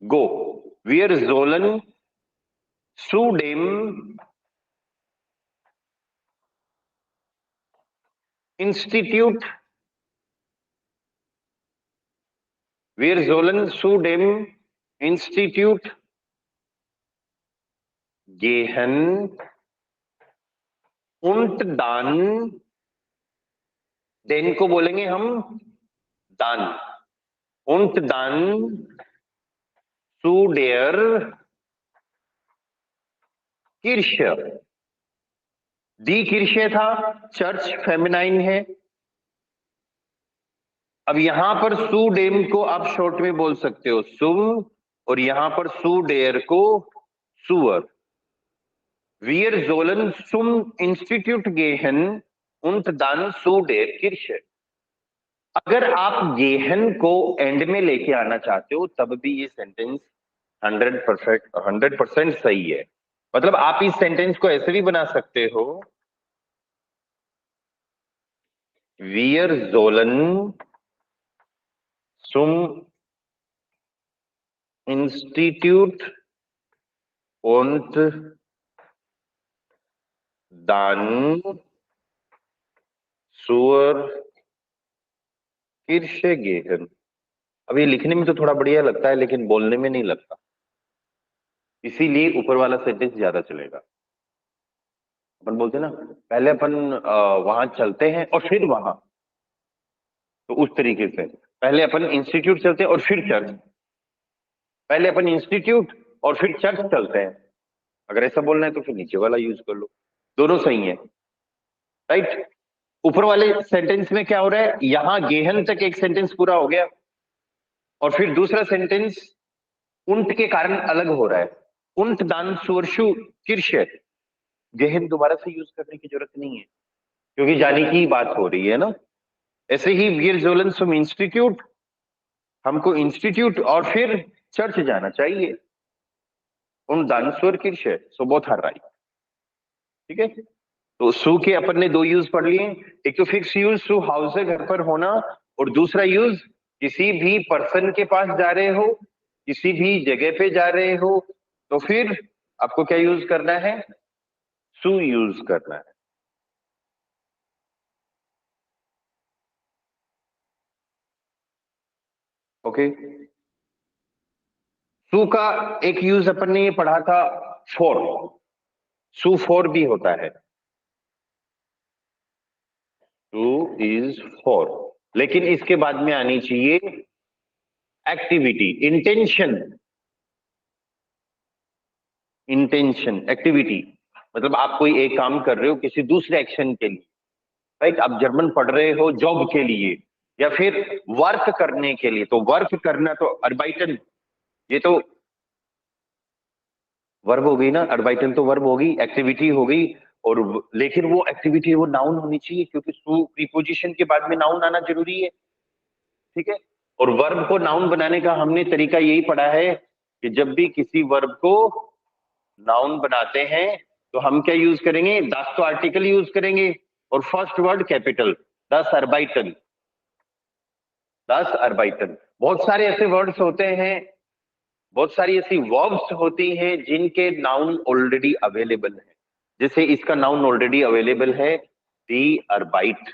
गो, वियर जोलन सु डेम इंस्टीट्यूट, wir sollen zu dem Institut gehen und dann देन को बोलेंगे हम dann und dann zu der Kirche। दी किर्शे था, चर्च फेमिनाइन है। अब यहां पर सू डेम को आप शॉर्ट में बोल सकते हो सुम, और यहां पर सू डेयर को सुअर। Wir sollen zum Institut gehen und dann zu der Kirche। अगर आप गेहन को एंड में लेके आना चाहते हो तब भी ये सेंटेंस 100% सही है। मतलब आप इस सेंटेंस को ऐसे भी बना सकते हो, Wir sollen zum Institut und dann zur Kirche gehen। अब ये लिखने में तो थोड़ा बढ़िया लगता है लेकिन बोलने में नहीं लगता, इसीलिए ऊपर वाला सेंटेंस ज्यादा चलेगा। अपन बोलते हैं ना, पहले अपन वहां चलते हैं और फिर वहां, तो उस तरीके से पहले अपन इंस्टीट्यूट चलते हैं और फिर चर्च, पहले अपन इंस्टीट्यूट और फिर चर्च चलते हैं। अगर ऐसा बोलना है तो फिर नीचे वाला यूज कर लो, दोनों सही है। राइट, ऊपर वाले सेंटेंस में क्या हो रहा है, यहां गेहन तक एक सेंटेंस पूरा हो गया और फिर दूसरा सेंटेंस उंट के कारण अलग हो रहा है। उंट दान सुअरशु किर्शे, गेहन दोबारा से यूज करने की जरूरत नहीं है क्योंकि जाने की बात हो रही है ना। ऐसे ही वीर जोलन सुम इंस्टीट्यूट, हमको इंस्टीट्यूट और फिर चर्च जाना चाहिए। उन दान सुअर किर्शे, सो बोथ आर राइट। ठीक है, तो सु के अपन ने दो यूज पढ़ लिए, एक तो फिक्स यूज सु हाउस है घर पर होना, और दूसरा यूज किसी भी पर्सन के पास जा रहे हो, किसी भी जगह पे जा रहे हो, तो फिर आपको क्या यूज करना है, सु यूज करना है। ओके, सु का एक यूज अपन ने ये पढ़ा था फॉर, सु फॉर भी होता है, टू इज फॉर, लेकिन इसके बाद में आनी चाहिए एक्टिविटी, इंटेंशन। इंटेंशन एक्टिविटी मतलब आप कोई एक काम कर रहे हो किसी दूसरे एक्शन के लिए, राइट। आप जर्मन पढ़ रहे हो जॉब के लिए या फिर वर्क करने के लिए, तो वर्क करना तो अर्बाइटन, ये तो वर्ब हो गई ना, अर्बाइटन तो वर्ब होगी, एक्टिविटी हो गई। और लेकिन वो एक्टिविटी वो नाउन होनी चाहिए क्योंकि सु प्रीपोजिशन के बाद में नाउन आना जरूरी है। ठीक है, और वर्ब को नाउन बनाने का हमने तरीका यही पढ़ा है कि जब भी किसी वर्ब को नाउन बनाते हैं तो हम क्या यूज करेंगे, दास तो आर्टिकल यूज करेंगे और फर्स्ट वर्ड कैपिटल, दस अर्बाइटन, दस अर्बाइटन। बहुत सारे ऐसे वर्ड्स होते हैं, बहुत सारी ऐसी वर्ब्स होती हैं जिनके नाउन ऑलरेडी अवेलेबल है, जैसे इसका नाउन ऑलरेडी अवेलेबल है दी अर्बाइट,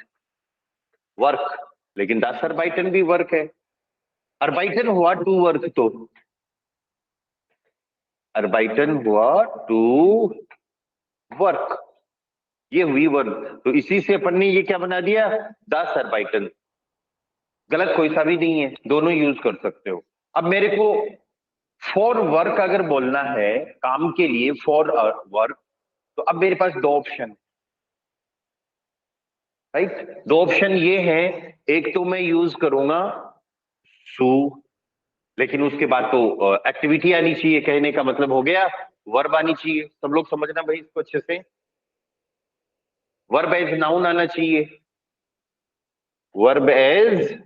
वर्क, लेकिन दस अर्बाइटन भी वर्क है। अर्बाइटन हुआ टू वर्क, तो अर्बाइटन हुआ टू वर्क, ये हुई वर्क, तो इसी से अपन ने ये क्या बना दिया, दस अर्बाइटन। गलत कोई सा भी नहीं है, दोनों यूज कर सकते हो। अब मेरे को फॉर वर्क अगर बोलना है काम के लिए, फॉर वर्क, तो अब मेरे पास दो ऑप्शन, राइट, दो ऑप्शन ये है, एक तो मैं यूज करूंगा सु, लेकिन उसके बाद तो एक्टिविटी आनी चाहिए, कहने का मतलब हो गया वर्ब आनी चाहिए। सब लोग समझना भाई इसको अच्छे से, वर्ब एज नाउन आना चाहिए, वर्ब एज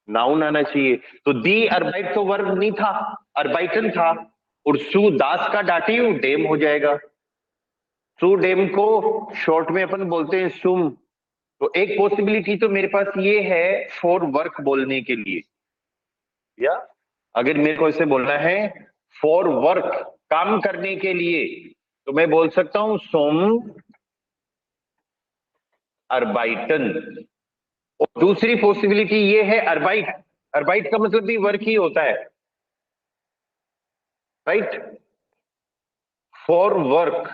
नाउन आना चाहिए। तो दी अर्बाइट तो वर्ब नहीं था, अर्बाइटन था, और सु दास का डाटिव डेम हो जाएगा। सु डेम को शॉर्ट में अपन बोलते हैं सुम। तो एक पॉसिबिलिटी तो मेरे पास ये है फॉर वर्क बोलने के लिए, या अगर मेरे को इसे बोलना है फॉर वर्क काम करने के लिए, तो मैं बोल सकता हूं सोम अर्बाइटन। और दूसरी पॉसिबिलिटी ये है अर्बाइट, अर्बाइट का मतलब भी वर्क ही होता है, राइट, फॉर वर्क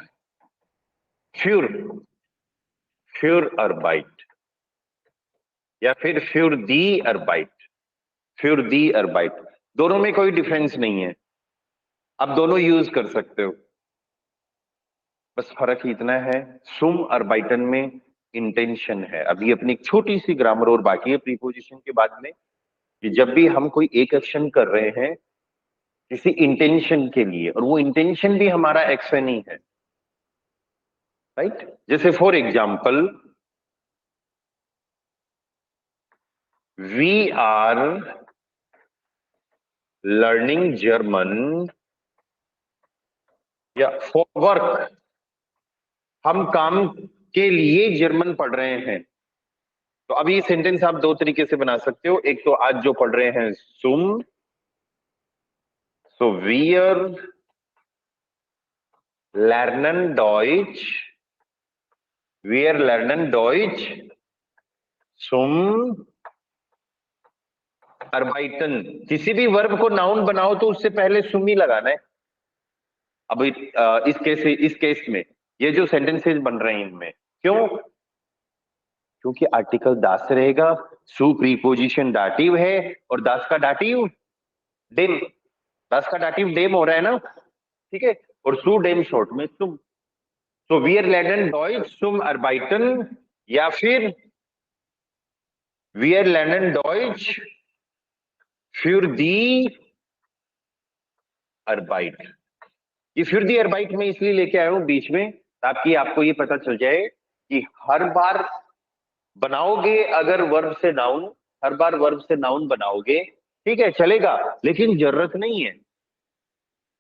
फ्यूर, फ्यूर अर्बाइट। या फिर für die Arbeit, für die Arbeit, दोनों में कोई डिफरेंस नहीं है, आप दोनों यूज कर सकते हो, बस फर्क इतना है सुम अर्बाइटन में इंटेंशन है। अभी अपनी एक छोटी सी ग्रामर और बाकी है प्रीपोजिशन के बाद में, कि जब भी हम कोई एक एक्शन कर रहे हैं किसी इंटेंशन के लिए, और वो इंटेंशन भी हमारा एक्शन ही है, राइट। जैसे for example, we are learning German, या फॉर वर्क, हम काम के लिए जर्मन पढ़ रहे हैं। तो अभी ये सेंटेंस आप दो तरीके से बना सकते हो, एक तो आज जो पढ़ रहे हैं सुम, सो वीयर लर्नन डॉइच, वीयर लर्नन डॉइच सुम अर्बाइटन। किसी भी वर्ब को नाउन बनाओ तो उससे पहले सुम ही लगाना है। अब इस केस में ये जो सेंटेंसेस बन रहे हैं इनमें क्यों, क्योंकि आर्टिकल दास रहेगा, सु प्रीपोजिशन डाटिव है, और दास का डाटिव डेम, दास का डाटिव डेम हो रहा है ना, ठीक है, और सु डेम शॉर्ट में सुम। तो वीयर लर्नन डॉइच सुम अर्बाइटन, या फिर वीयर लर्नन डॉइच für die Arbeit। ये für die Arbeit में इसलिए लेके आया हूं बीच में, ताकि आपको ये पता चल जाए कि हर बार बनाओगे अगर वर्ब से नाउन, हर बार वर्ब से नाउन बनाओगे, ठीक है चलेगा, लेकिन जरूरत नहीं है,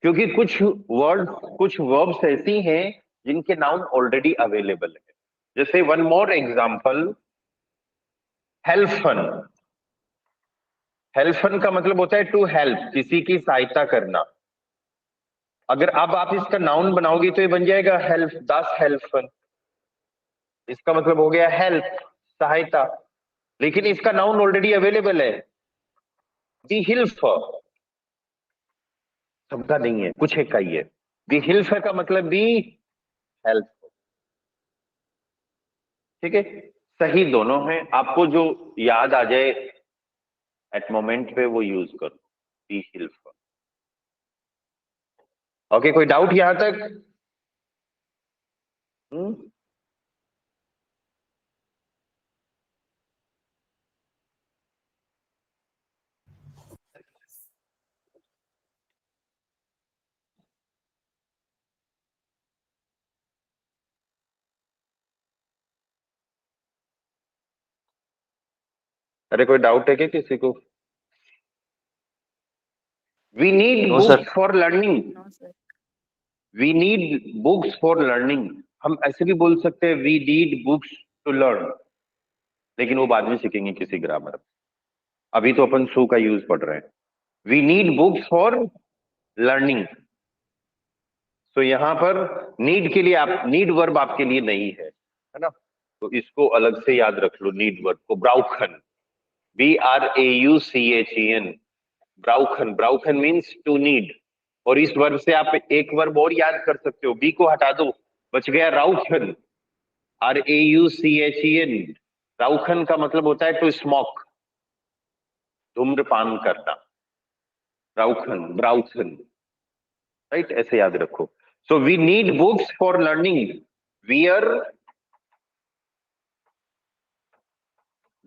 क्योंकि कुछ वर्ड, कुछ वर्ब्स ऐसी हैं जिनके नाउन ऑलरेडी अवेलेबल है। जैसे वन मोर एग्जांपल, हेल्फन। हेल्फन का मतलब होता है टू हेल्प, किसी की सहायता करना। अगर अब आप इसका नाउन बनाओगे तो ये बन जाएगा हेल्प, दास हेल्फन, इसका मतलब हो गया हेल्प, सहायता, लेकिन इसका नाउन ऑलरेडी अवेलेबल है, दी हिल्फ, सबका नहीं है, कुछ एक का ही है। दी हिल्फ का मतलब भी हेल्प, ठीक है, सही दोनों हैं, आपको जो याद आ जाए एट मोमेंट पे वो यूज करो, दी हिल्फ। ओके, कोई डाउट यहां तक? अरे कोई डाउट है क्या किसी को? We need No, sir. Books for learning, no sir. We need books for learning. हम ऐसे भी बोल सकते हैं we need books to learn, लेकिन वो बाद में सीखेंगे किसी ग्रामर में, अभी तो अपन सू का यूज पढ़ रहे हैं। We need books for learning, तो यहां पर नीड के लिए, आप नीड वर्ब आपके लिए नहीं है ना, तो इसको अलग से याद रख लो, नीड वर्ब को। ब्राउखन, BRAUCHEN, ब्राउखन, ब्राउखन मीन्स टू नीड, और इस वर्ब से आप एक वर्ब और याद कर सकते हो, बी को हटा दो, बच गया राउखन, RAUCHEN। राउखन का मतलब होता है टू स्मोक, धूम्रपान करना, राउखन, ब्राउखन, राइट, ऐसे याद रखो। So we need books for learning,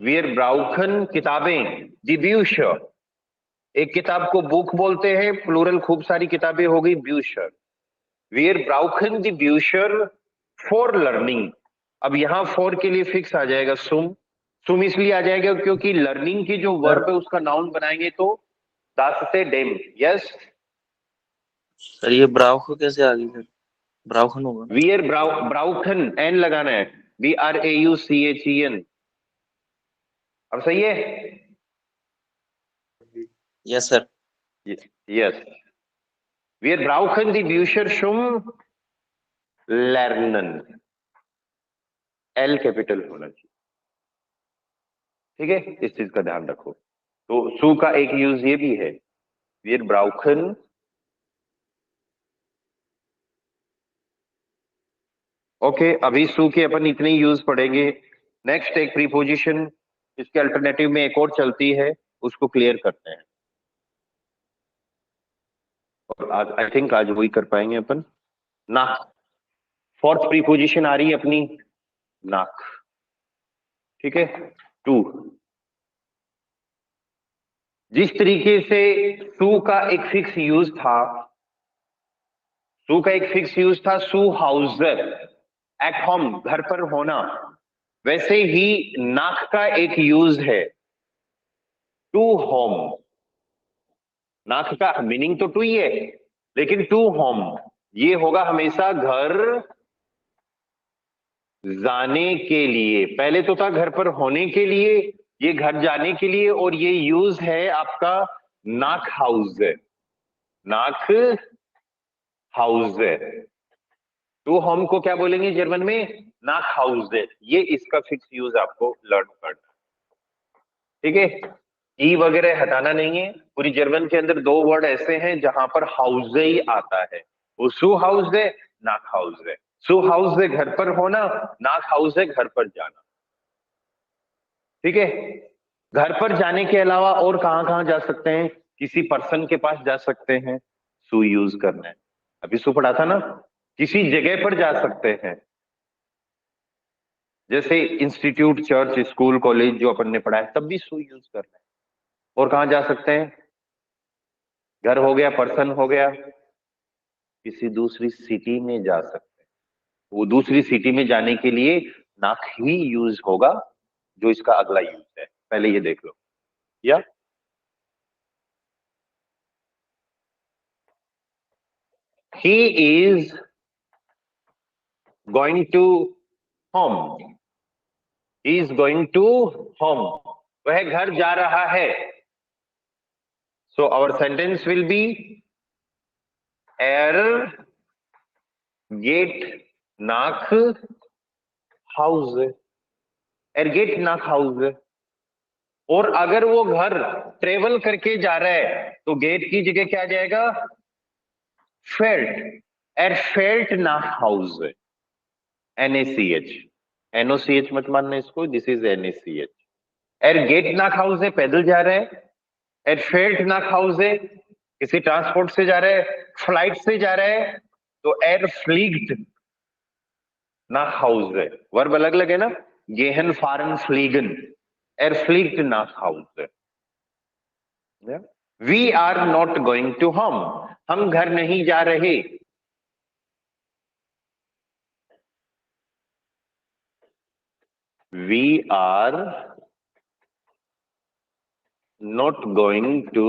वियर ब्राउखन, किताबें, दी ब्यूशर, एक किताब को बुक बोलते हैं, प्लूरल खूब सारी किताबें हो गई ब्यूशर। वियर ब्राउखन दी ब्यूशर फॉर लर्निंग, अब यहां फॉर के लिए फिक्स आ जाएगा सुम, सुम इसलिए आ जाएगा क्योंकि लर्निंग की जो वर्ब है उसका नाउन बनाएंगे तो दास से डेम। यस सर ये ब्राउखन कैसे आ गई सर? ब्राउखन होगा ना? वियर ब्राउखन, एन लगाना है, BRAUCHEN, अब सही है? Yes sir. Yes, wir brauchen die Bücher zum Lernen, L capital होना चाहिए, ठीक है, इस चीज का ध्यान रखो। तो सु का एक यूज ये भी है, wir brauchen, ओके, अभी सु के अपन इतने यूज पढ़ेंगे। नेक्स्ट एक प्रीपोजिशन इसके अल्टरनेटिव में एक और चलती है, उसको क्लियर करते हैं। और आज आई थिंक आज वही कर पाएंगे अपन। नाक, फोर्थ प्रीपोजिशन आ रही है अपनी नाक, ठीक है। 2, जिस तरीके से सू का एक फिक्स यूज था, सू का एक फिक्स यूज था सू हाउसर, एट होम, घर पर होना, वैसे ही नाक का एक यूज है टू होम। नाक का मीनिंग तो टू ही है, लेकिन टू होम ये होगा हमेशा घर जाने के लिए। पहले तो था घर पर होने के लिए, ये घर जाने के लिए, और ये यूज है आपका नाक हाउस, नाक हाउस। टू होम को क्या बोलेंगे जर्मन में? नाक हाउस। ये इसका फिक्स यूज आपको लर्न करना, ठीक है। ई वगैरह हटाना नहीं है। पूरी जर्मन के अंदर 2 वर्ड ऐसे हैं जहां पर हाउस ही आता है, वो सू हाउस है, नाक हाउस है। सू हाउस है घर पर होना, नाक हाउस है घर पर जाना, ठीक है। घर पर जाने के अलावा और कहां कहां जा सकते हैं? किसी पर्सन के पास जा सकते हैं, सू यूज करना है। अभी सू पढ़ा था ना। किसी जगह पर जा सकते हैं, जैसे इंस्टीट्यूट, चर्च, स्कूल, कॉलेज जो अपन ने पढ़ा है, तब भी सू यूज करना है। और कहां जा सकते हैं? घर हो गया, पर्सन हो गया, किसी दूसरी सिटी में जा सकते हैं। वो दूसरी सिटी में जाने के लिए नाक ही यूज होगा, जो इसका अगला यूज है। पहले ये देख लो। या he is going to home, he is going to home, वह घर जा रहा है। So our sentence will be er geht nach Hause, er geht nach Hause। और अगर वो घर ट्रेवल करके जा रहा है तो गेट की जगह क्या आ जाएगा? Felt, er fährt nach Hause, NaCH, NOCH मत मानना इसको, this is NaCH। er geht nach Hause, पैदल जा रहा है। er fährt nach Hause, किसी ट्रांसपोर्ट से जा रहा है, फ्लाइट से जा रहा है, तो er fliegt nach Hause। Verb अलग अलग है ना, gehen, fahren, fliegen, er fliegt nach Hause। We are not going to home, हम घर नहीं जा रहे। We are not going to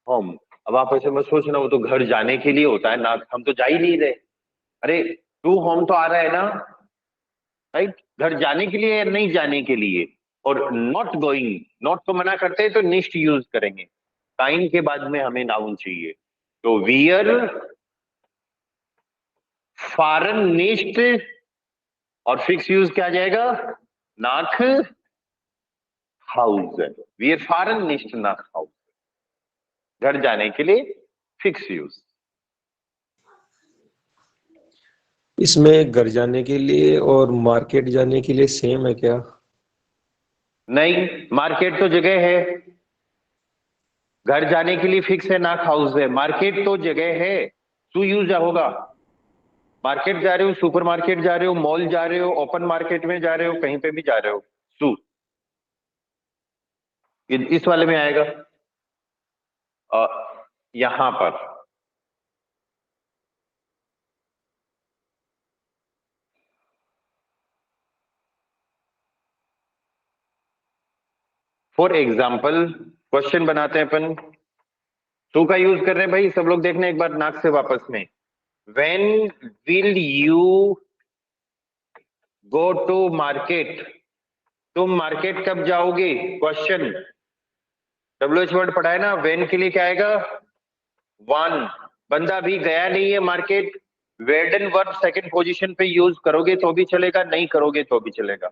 home। अब आप ऐसे मत सोचना वो तो घर जाने के लिए होता है ना, हम तो जा ही नहीं रहे। अरे टू होम तो आ रहा है ना, राइट। घर जाने के लिए या नहीं जाने के लिए। और नॉट गोइंग, नॉट को मना करते हैं तो निश्ट यूज करेंगे, टाइम के बाद में हमें नाउन चाहिए। तो वियर फारन निश्ट, और फिक्स यूज क्या आ जाएगा? नाक हाउस। वियर फारन निश्ट नाक हाउस, घर जाने के लिए फिक्स यूज। इसमें घर जाने के लिए और मार्केट जाने के लिए सेम है क्या? नहीं, मार्केट तो जगह है, घर जाने के लिए फिक्स है, नाक हाउस है। मार्केट तो जगह है, टू यूज होगा। मार्केट जा रहे हो, सुपर मार्केट जा रहे हो, मॉल जा रहे हो, ओपन मार्केट में जा रहे हो, कहीं पे भी जा रहे हो, सू इस वाले में आएगा। यहां पर फॉर एग्जाम्पल क्वेश्चन बनाते हैं अपन, टू का यूज कर रहे हैं भाई, सब लोग देखना एक बार नाक से वापस में। When will you go to market, तुम मार्केट कब जाओगे? क्वेश्चन। WH वर्ड पढ़ा है ना, व्हेन के लिए क्या आएगा? वन। बंदा भी गया नहीं है market, Whedon verb second position पे यूज करोगे तो भी चलेगा, नहीं करोगे तो भी चलेगा।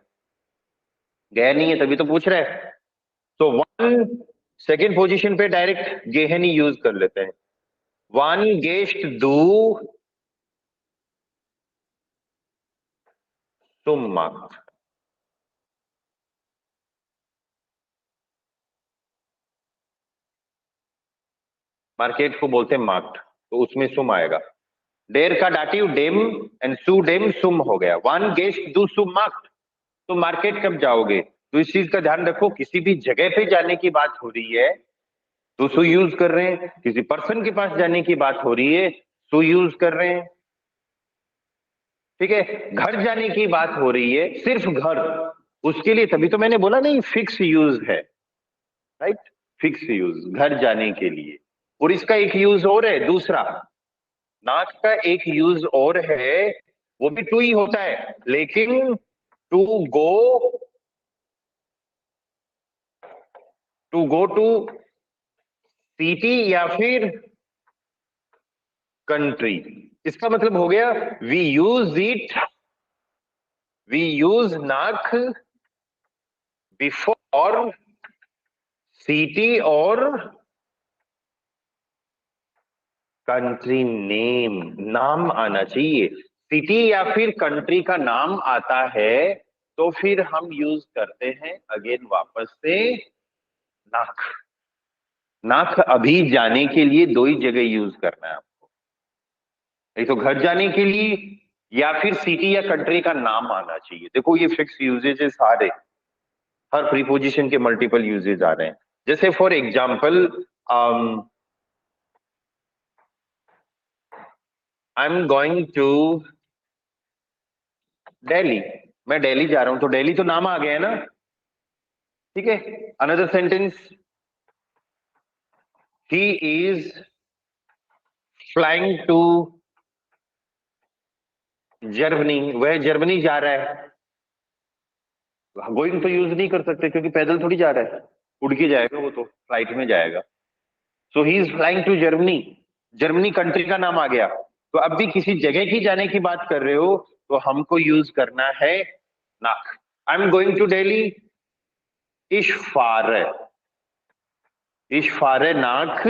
गया नहीं है तभी तो पूछ रहा है, तो वन सेकंड पोजीशन पे डायरेक्ट गेहन ही यूज कर लेते हैं। वन गेस्ट दू तुम मार्क, मार्केट को बोलते हैं मार्क्ड, तो उसमें सुम आएगा। डेर का डाटिव डेम एंड सू डेम सुम हो गया। वन गेस्ट डू सुम मार्क्ड, तो मार्केट कब जाओगे? तो इस चीज का ध्यान रखो, किसी भी जगह पे जाने की बात हो रही है तो सु यूज कर रहे हैं, किसी पर्सन के पास जाने की बात हो रही है सु यूज कर रहे हैं, ठीक है। घर जाने की बात हो रही है, सिर्फ घर, उसके लिए तभी तो मैंने बोला नहीं फिक्स यूज है, राइट, फिक्स यूज घर जाने के लिए। और इसका एक यूज और है दूसरा, नाक का एक यूज और है, वो भी टू ही होता है, लेकिन टू गो टू सिटी या फिर कंट्री। इसका मतलब हो गया वी यूज नाक बिफोर सिटी और कंट्री नेम। नाम आना चाहिए, सिटी या फिर कंट्री का नाम आता है तो फिर हम यूज करते हैं अगेन वापस से नाक। नाक अभी जाने के लिए दो ही जगह यूज करना है आपको, एक तो घर जाने के लिए या फिर सिटी या कंट्री का नाम आना चाहिए। देखो ये फिक्स यूजेज सारे, हर प्रीपोजिशन के मल्टीपल यूजेज आ रहे हैं। जैसे for example I am going to Delhi, मैं दिल्ली जा रहा हूं, तो दिल्ली तो नाम आ गया है ना, ठीक है। Another sentence, he is flying to Germany, वह जर्मनी जा रहा है। गोइंग तो यूज नहीं कर सकते क्योंकि पैदल थोड़ी जा रहा है, उड़ के जाएगा वो तो, फ्लाइट में जाएगा। So he is flying to Germany, Germany country का नाम आ गया। तो अब भी किसी जगह की जाने की बात कर रहे हो तो हमको यूज करना है नाक। I am going to Delhi, इश फार नाक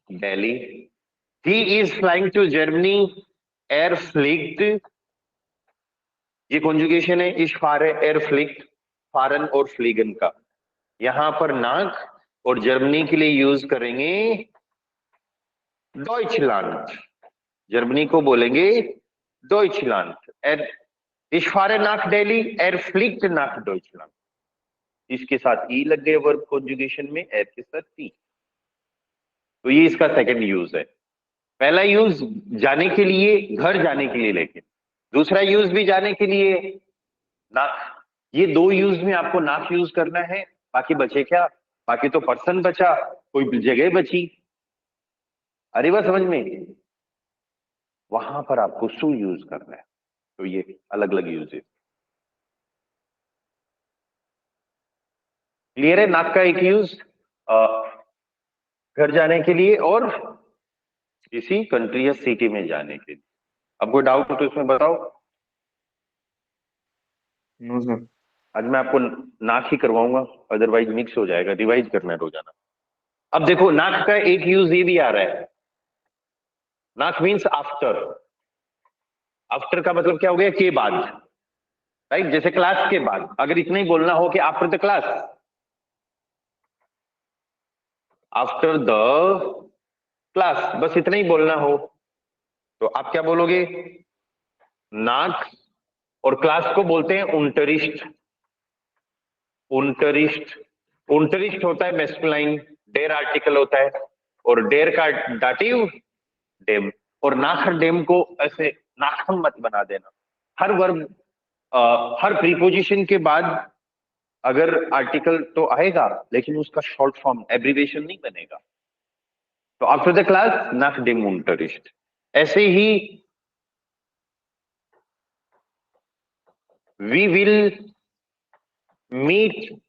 Delhi. He is flying to Germany, एयर फ्लिक्ट, ये कॉन्जुगेशन है इश फार एयर फ्लिक्ट, फारन और फ्लीगन का। यहां पर नाक और जर्मनी के लिए यूज करेंगे डॉइचलैंड, जर्मनी को बोलेंगे डॉइचलैंड। इश फार नाक दिल्ली, एयर फ्लिक्ट नाक डॉइचलैंड। इसके साथ ई लग गए वर्ब कॉन्जुगेशन में, एर के साथ टी। तो ये इसका सेकंड यूज है। पहला यूज जाने के लिए, घर जाने के लिए, लेकिन दूसरा यूज भी जाने के लिए नाक। ये दो यूज में आपको नाक यूज करना है, बाकी बचे क्या? बाकी तो पर्सन बचा, कोई जगह बची, अरे वह समझ में, वहां पर आपको सु यूज करना है। तो ये अलग अलग यूज है। क्लियर है? नाक का एक यूज घर जाने के लिए और किसी कंट्री या सिटी में जाने के लिए। अब कोई डाउट हो तो इसमें बताओ। No sir. आज मैं आपको नाक ही करवाऊंगा, अदरवाइज मिक्स हो जाएगा, रिवाइज करना है रोजाना। अब देखो नाक का एक यूज ये भी आ रहा है, नाक मीन्स आफ्टर। आफ्टर का मतलब क्या हो गया? के बाद, राइट। जैसे क्लास के बाद, अगर इतना ही बोलना हो कि after the class, after the class, बस इतना ही बोलना हो तो आप क्या बोलोगे? नाक और क्लास को बोलते हैं उंटरिस्ट। उंटरिस्ट होता है मेस्कुलाइन, डेर आर्टिकल होता है, और डेर का डाटिव डेम। और नाखर डेम को ऐसे नाखम मत बना देना। हर वर्ब हर प्रीपोजिशन के बाद अगर आर्टिकल तो आएगा लेकिन उसका शॉर्ट फॉर्म एब्रीविएशन नहीं बनेगा। तो आफ्टर द क्लास नाक डेम उंटरिस्ट। ऐसे ही we will meet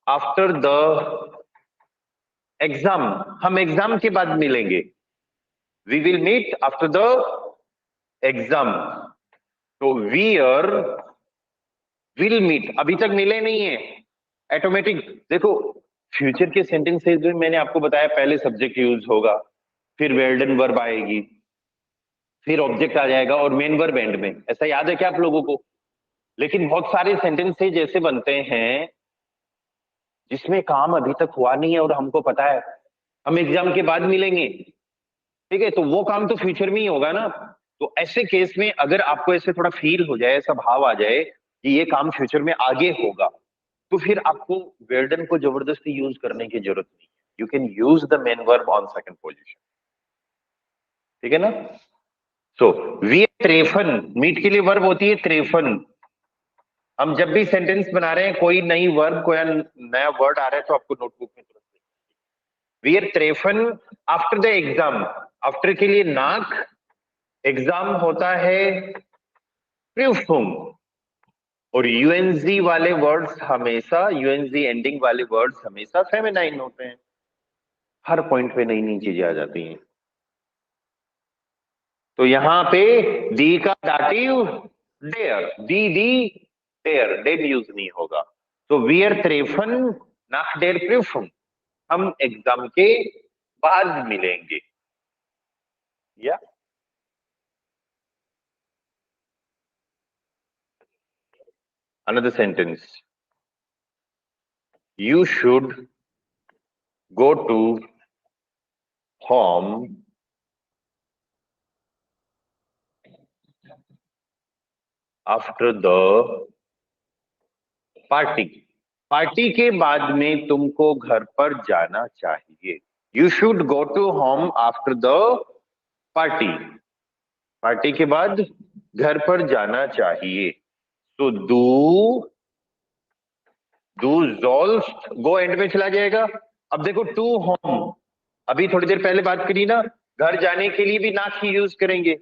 after the exam, हम एग्जाम के बाद मिलेंगे। We will meet after the exam. तो वीयर विल मीट, अभी तक मिले नहीं है, ऑटोमेटिक। देखो फ्यूचर के सेंटेंसेस में मैंने आपको बताया पहले सब्जेक्ट यूज होगा, फिर वेल्डन वर्ब आएगी, फिर ऑब्जेक्ट आ जाएगा और मेन वर्ब एंड में। ऐसा याद है क्या आप लोगों को? लेकिन बहुत सारे सेंटेंसेस जैसे बनते हैं, जिसमें काम अभी तक हुआ नहीं है और हमको पता है हम एग्जाम के बाद मिलेंगे, ठीक है, तो वो काम तो फ्यूचर में ही होगा ना। तो ऐसे केस में अगर आपको ऐसे थोड़ा फील हो जाए, ऐसा भाव आ जाए कि ये काम फ्यूचर में आगे होगा, तो फिर आपको वेर्डन को जबरदस्ती यूज करने की जरूरत नहीं है। You can use the main verb on second position, ठीक है ना। सो वी त्रेफन, मीट के लिए वर्ब होती है त्रेफन। हम जब भी सेंटेंस बना रहे हैं, कोई नई वर्ब, कोई नया वर्ड आ रहा है, तो आपको नोटबुक में तुरंत वी आर त्रेफन आफ्टर द एग्जाम। आफ्टर के लिए नाक, एग्जाम होता है प्रूफुम। और यूएनजी वाले वर्ड्स हमेशा, यूएनजी एंडिंग वाले वर्ड्स हमेशा फेमिनाइन होते हैं। हर पॉइंट पे नई नई चीजें आ जाती हैं। तो यहां पे दी का दाटिव डेयर, दी डेयर, डेड यूज नहीं होगा। तो वी आर त्रेफन नाक डेयर प्रूफुम, हम एग्जाम के बाद मिलेंगे। या another sentence, you should go to home after the party। Party के बाद में तुमको घर पर जाना चाहिए। You should go to home after the party, party के बाद घर पर जाना चाहिए। तो डू जोल्स्ट, गो एंड में चला जाएगा। अब देखो टू होम, अभी थोड़ी देर पहले बात करी ना, घर जाने के लिए भी नाक ही यूज करेंगे,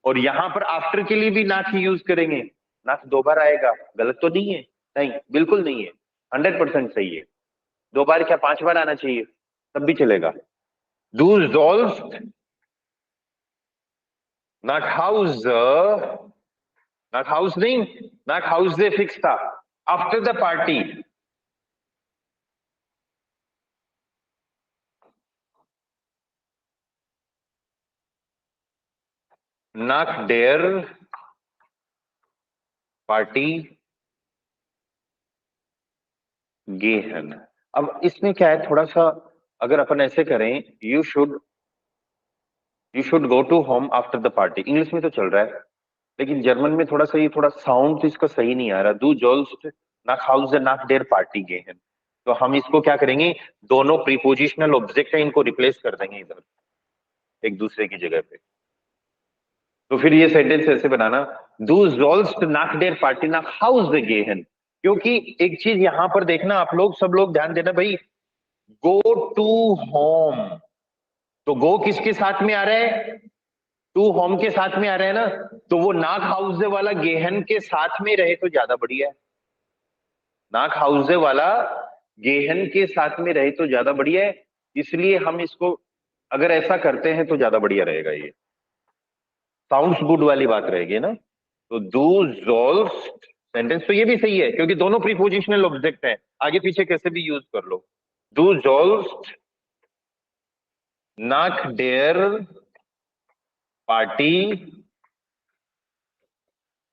और यहां पर आफ्टर के लिए भी नाक ही यूज करेंगे। नाक दो बार आएगा, गलत तो नहीं है? नहीं, बिल्कुल नहीं है, 100% सही है। दो बार क्या 5 बार आना चाहिए, तब भी चलेगा। डू जोल्स्ट नाक हाउस, नाक हाउस नहीं, नाक हाउस से फिक्स था। आफ्टर द पार्टी, नाक डेयर पार्टी गेहन। अब इसमें क्या है, थोड़ा सा अगर अपन ऐसे करें, you should go to home after the party, English में तो चल रहा है, लेकिन जर्मन में थोड़ा सा ये थोड़ा साउंड तो इसका सही नहीं आ रहा। डू जोल्स्ट नाक हाउस नाक डेयर पार्टी गेहन। तो हम इसको क्या करेंगे, दोनों प्रीपोजिशनल ऑब्जेक्ट है, इनको रिप्लेस कर देंगे इधर एक दूसरे की जगह पे। तो फिर ये सेंटेंस ऐसे बनाना, डू जोल्स्ट नाक डेयर पार्टी नाक हाउस गेहन। क्योंकि एक चीज यहां पर देखना आप लोग, सब लोग ध्यान देना भाई, गो टू होम, तो गो किसके साथ में आ रहा है, टू होम के साथ में आ रहा है ना, तो वो नाक हाउस वाला गेहन के साथ में रहे तो ज्यादा बढ़िया है। नाक हाउस वाला गेहन के साथ में रहे तो ज्यादा बढ़िया है, इसलिए हम इसको अगर ऐसा करते हैं तो ज्यादा बढ़िया रहेगा। ये साउंड्स गुड वाली बात रहेगी ना। तो डू जोल्स्ट सेंटेंस तो ये भी सही है, क्योंकि दोनों प्रीपोजिशनल ऑब्जेक्ट हैं, आगे पीछे कैसे भी यूज कर लो। डू जोल्स्ट नाक डेयर पार्टी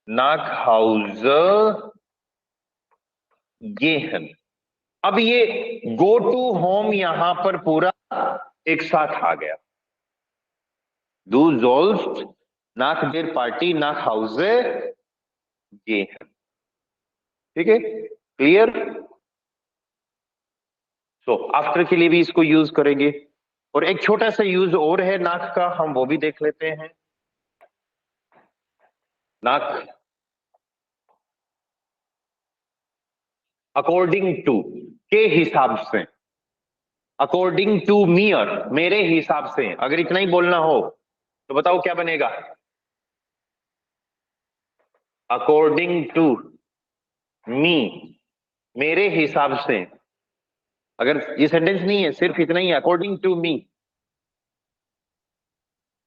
नाक हाउस गेहन। अब ये गो टू होम यहां पर पूरा एक साथ आ गया। डू जोल्स्ट नाक डेयर पार्टी नाक हाउस गेहन, ठीक है, क्लियर। सो आफ्टर के लिए भी इसको यूज करेंगे, और एक छोटा सा यूज और है नाक का, हम वो भी देख लेते हैं। नाक अकॉर्डिंग टू, के हिसाब से, अकॉर्डिंग टू मियर, मेरे हिसाब से, अगर इतना ही बोलना हो तो बताओ क्या बनेगा, अकॉर्डिंग टू मी, मेरे हिसाब से। अगर ये सेंटेंस नहीं है, सिर्फ इतना ही, अकॉर्डिंग टू मी,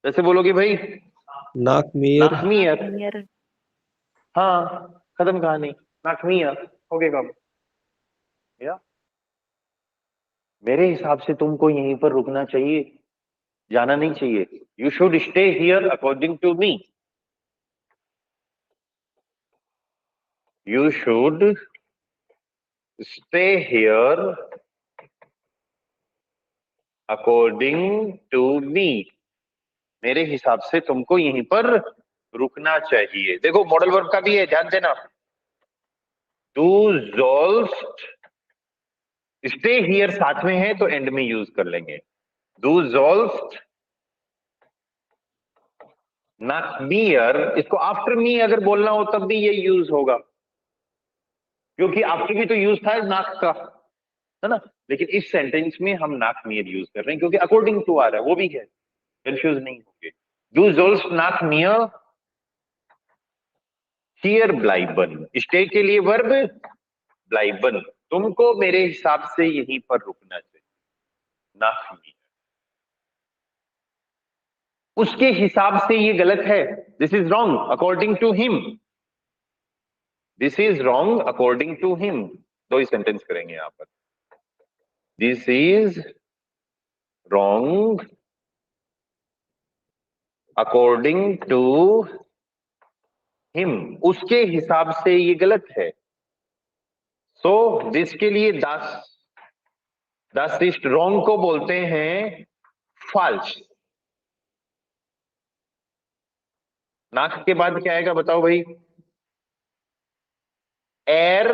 जैसे बोलोगे भाई नाक मियर, नाक मियर, नियर हाँ खत्म कहानी, नाक मियर हो गया काम। या मेरे हिसाब से तुमको यहीं पर रुकना चाहिए, जाना नहीं चाहिए। You should stay here according to me, you should stay here according to me, मेरे हिसाब से तुमको यहीं पर रुकना चाहिए। देखो मॉडल वर्ब का भी है, ध्यान देना। डू सोल्स्ट, स्टे हियर साथ में है तो एंड में यूज कर लेंगे। डू सोल्स्ट नॉट नियर, इसको आफ्टर मी अगर बोलना हो तब भी ये यूज होगा, क्योंकि आफ्टर भी तो यूज था नाक का, है ना। लेकिन इस सेंटेंस में हम नॉट नियर यूज कर रहे हैं क्योंकि अकॉर्डिंग टू आ रहा है, वो भी है, कंफ्यूज नहीं होंगे। डू सोल्स्ट नॉट नियर हियर ब्लाइबन, स्टे के लिए वर्ब ब्लाइबन, तुमको मेरे हिसाब से यहीं पर रुकना चाहिए, नॉट नियर। उसके हिसाब से ये गलत है, this is wrong according to him, this is wrong according to him, दो ही सेंटेंस करेंगे यहां पर। This is wrong according to him, उसके हिसाब से ये गलत है। सो दिस के लिए दस इस्ट रॉन्ग को बोलते हैं फॉल्स। नाक के बाद क्या आएगा बताओ भाई? एर,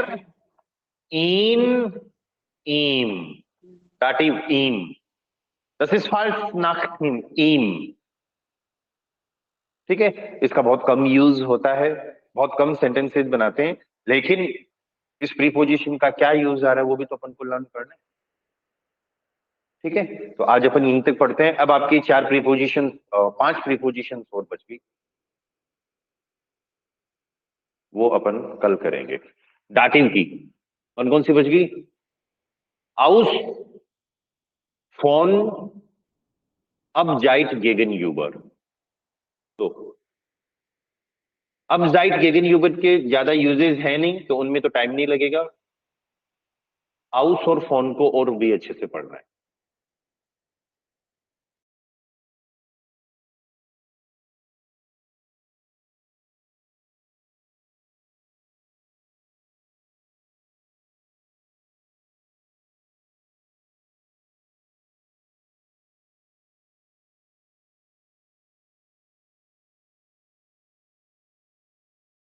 इन, ईम, दाटिव ईम, दस इज फॉल्स नाक ईम। ठीक है, इसका बहुत कम यूज होता है, बहुत कम सेंटेंसेस बनाते हैं, लेकिन इस प्रीपोजिशन का क्या यूज आ रहा है वो भी तो अपन को लर्न करना है। ठीक है, तो आज अपन यहीं तक पढ़ते हैं। अब आपकी 4 प्रीपोजिशन 5 प्रीपोजिशन और बच गई, वो अपन कल करेंगे। डाटिव की कौन कौन सी बच गई? आउस, फोन, अब जाइट गेगन यूबर। तो अब जाइट गेगन यूबर के ज्यादा यूजेस है नहीं, तो उनमें तो टाइम नहीं लगेगा। आउस और फोन को और भी अच्छे से पढ़ना है।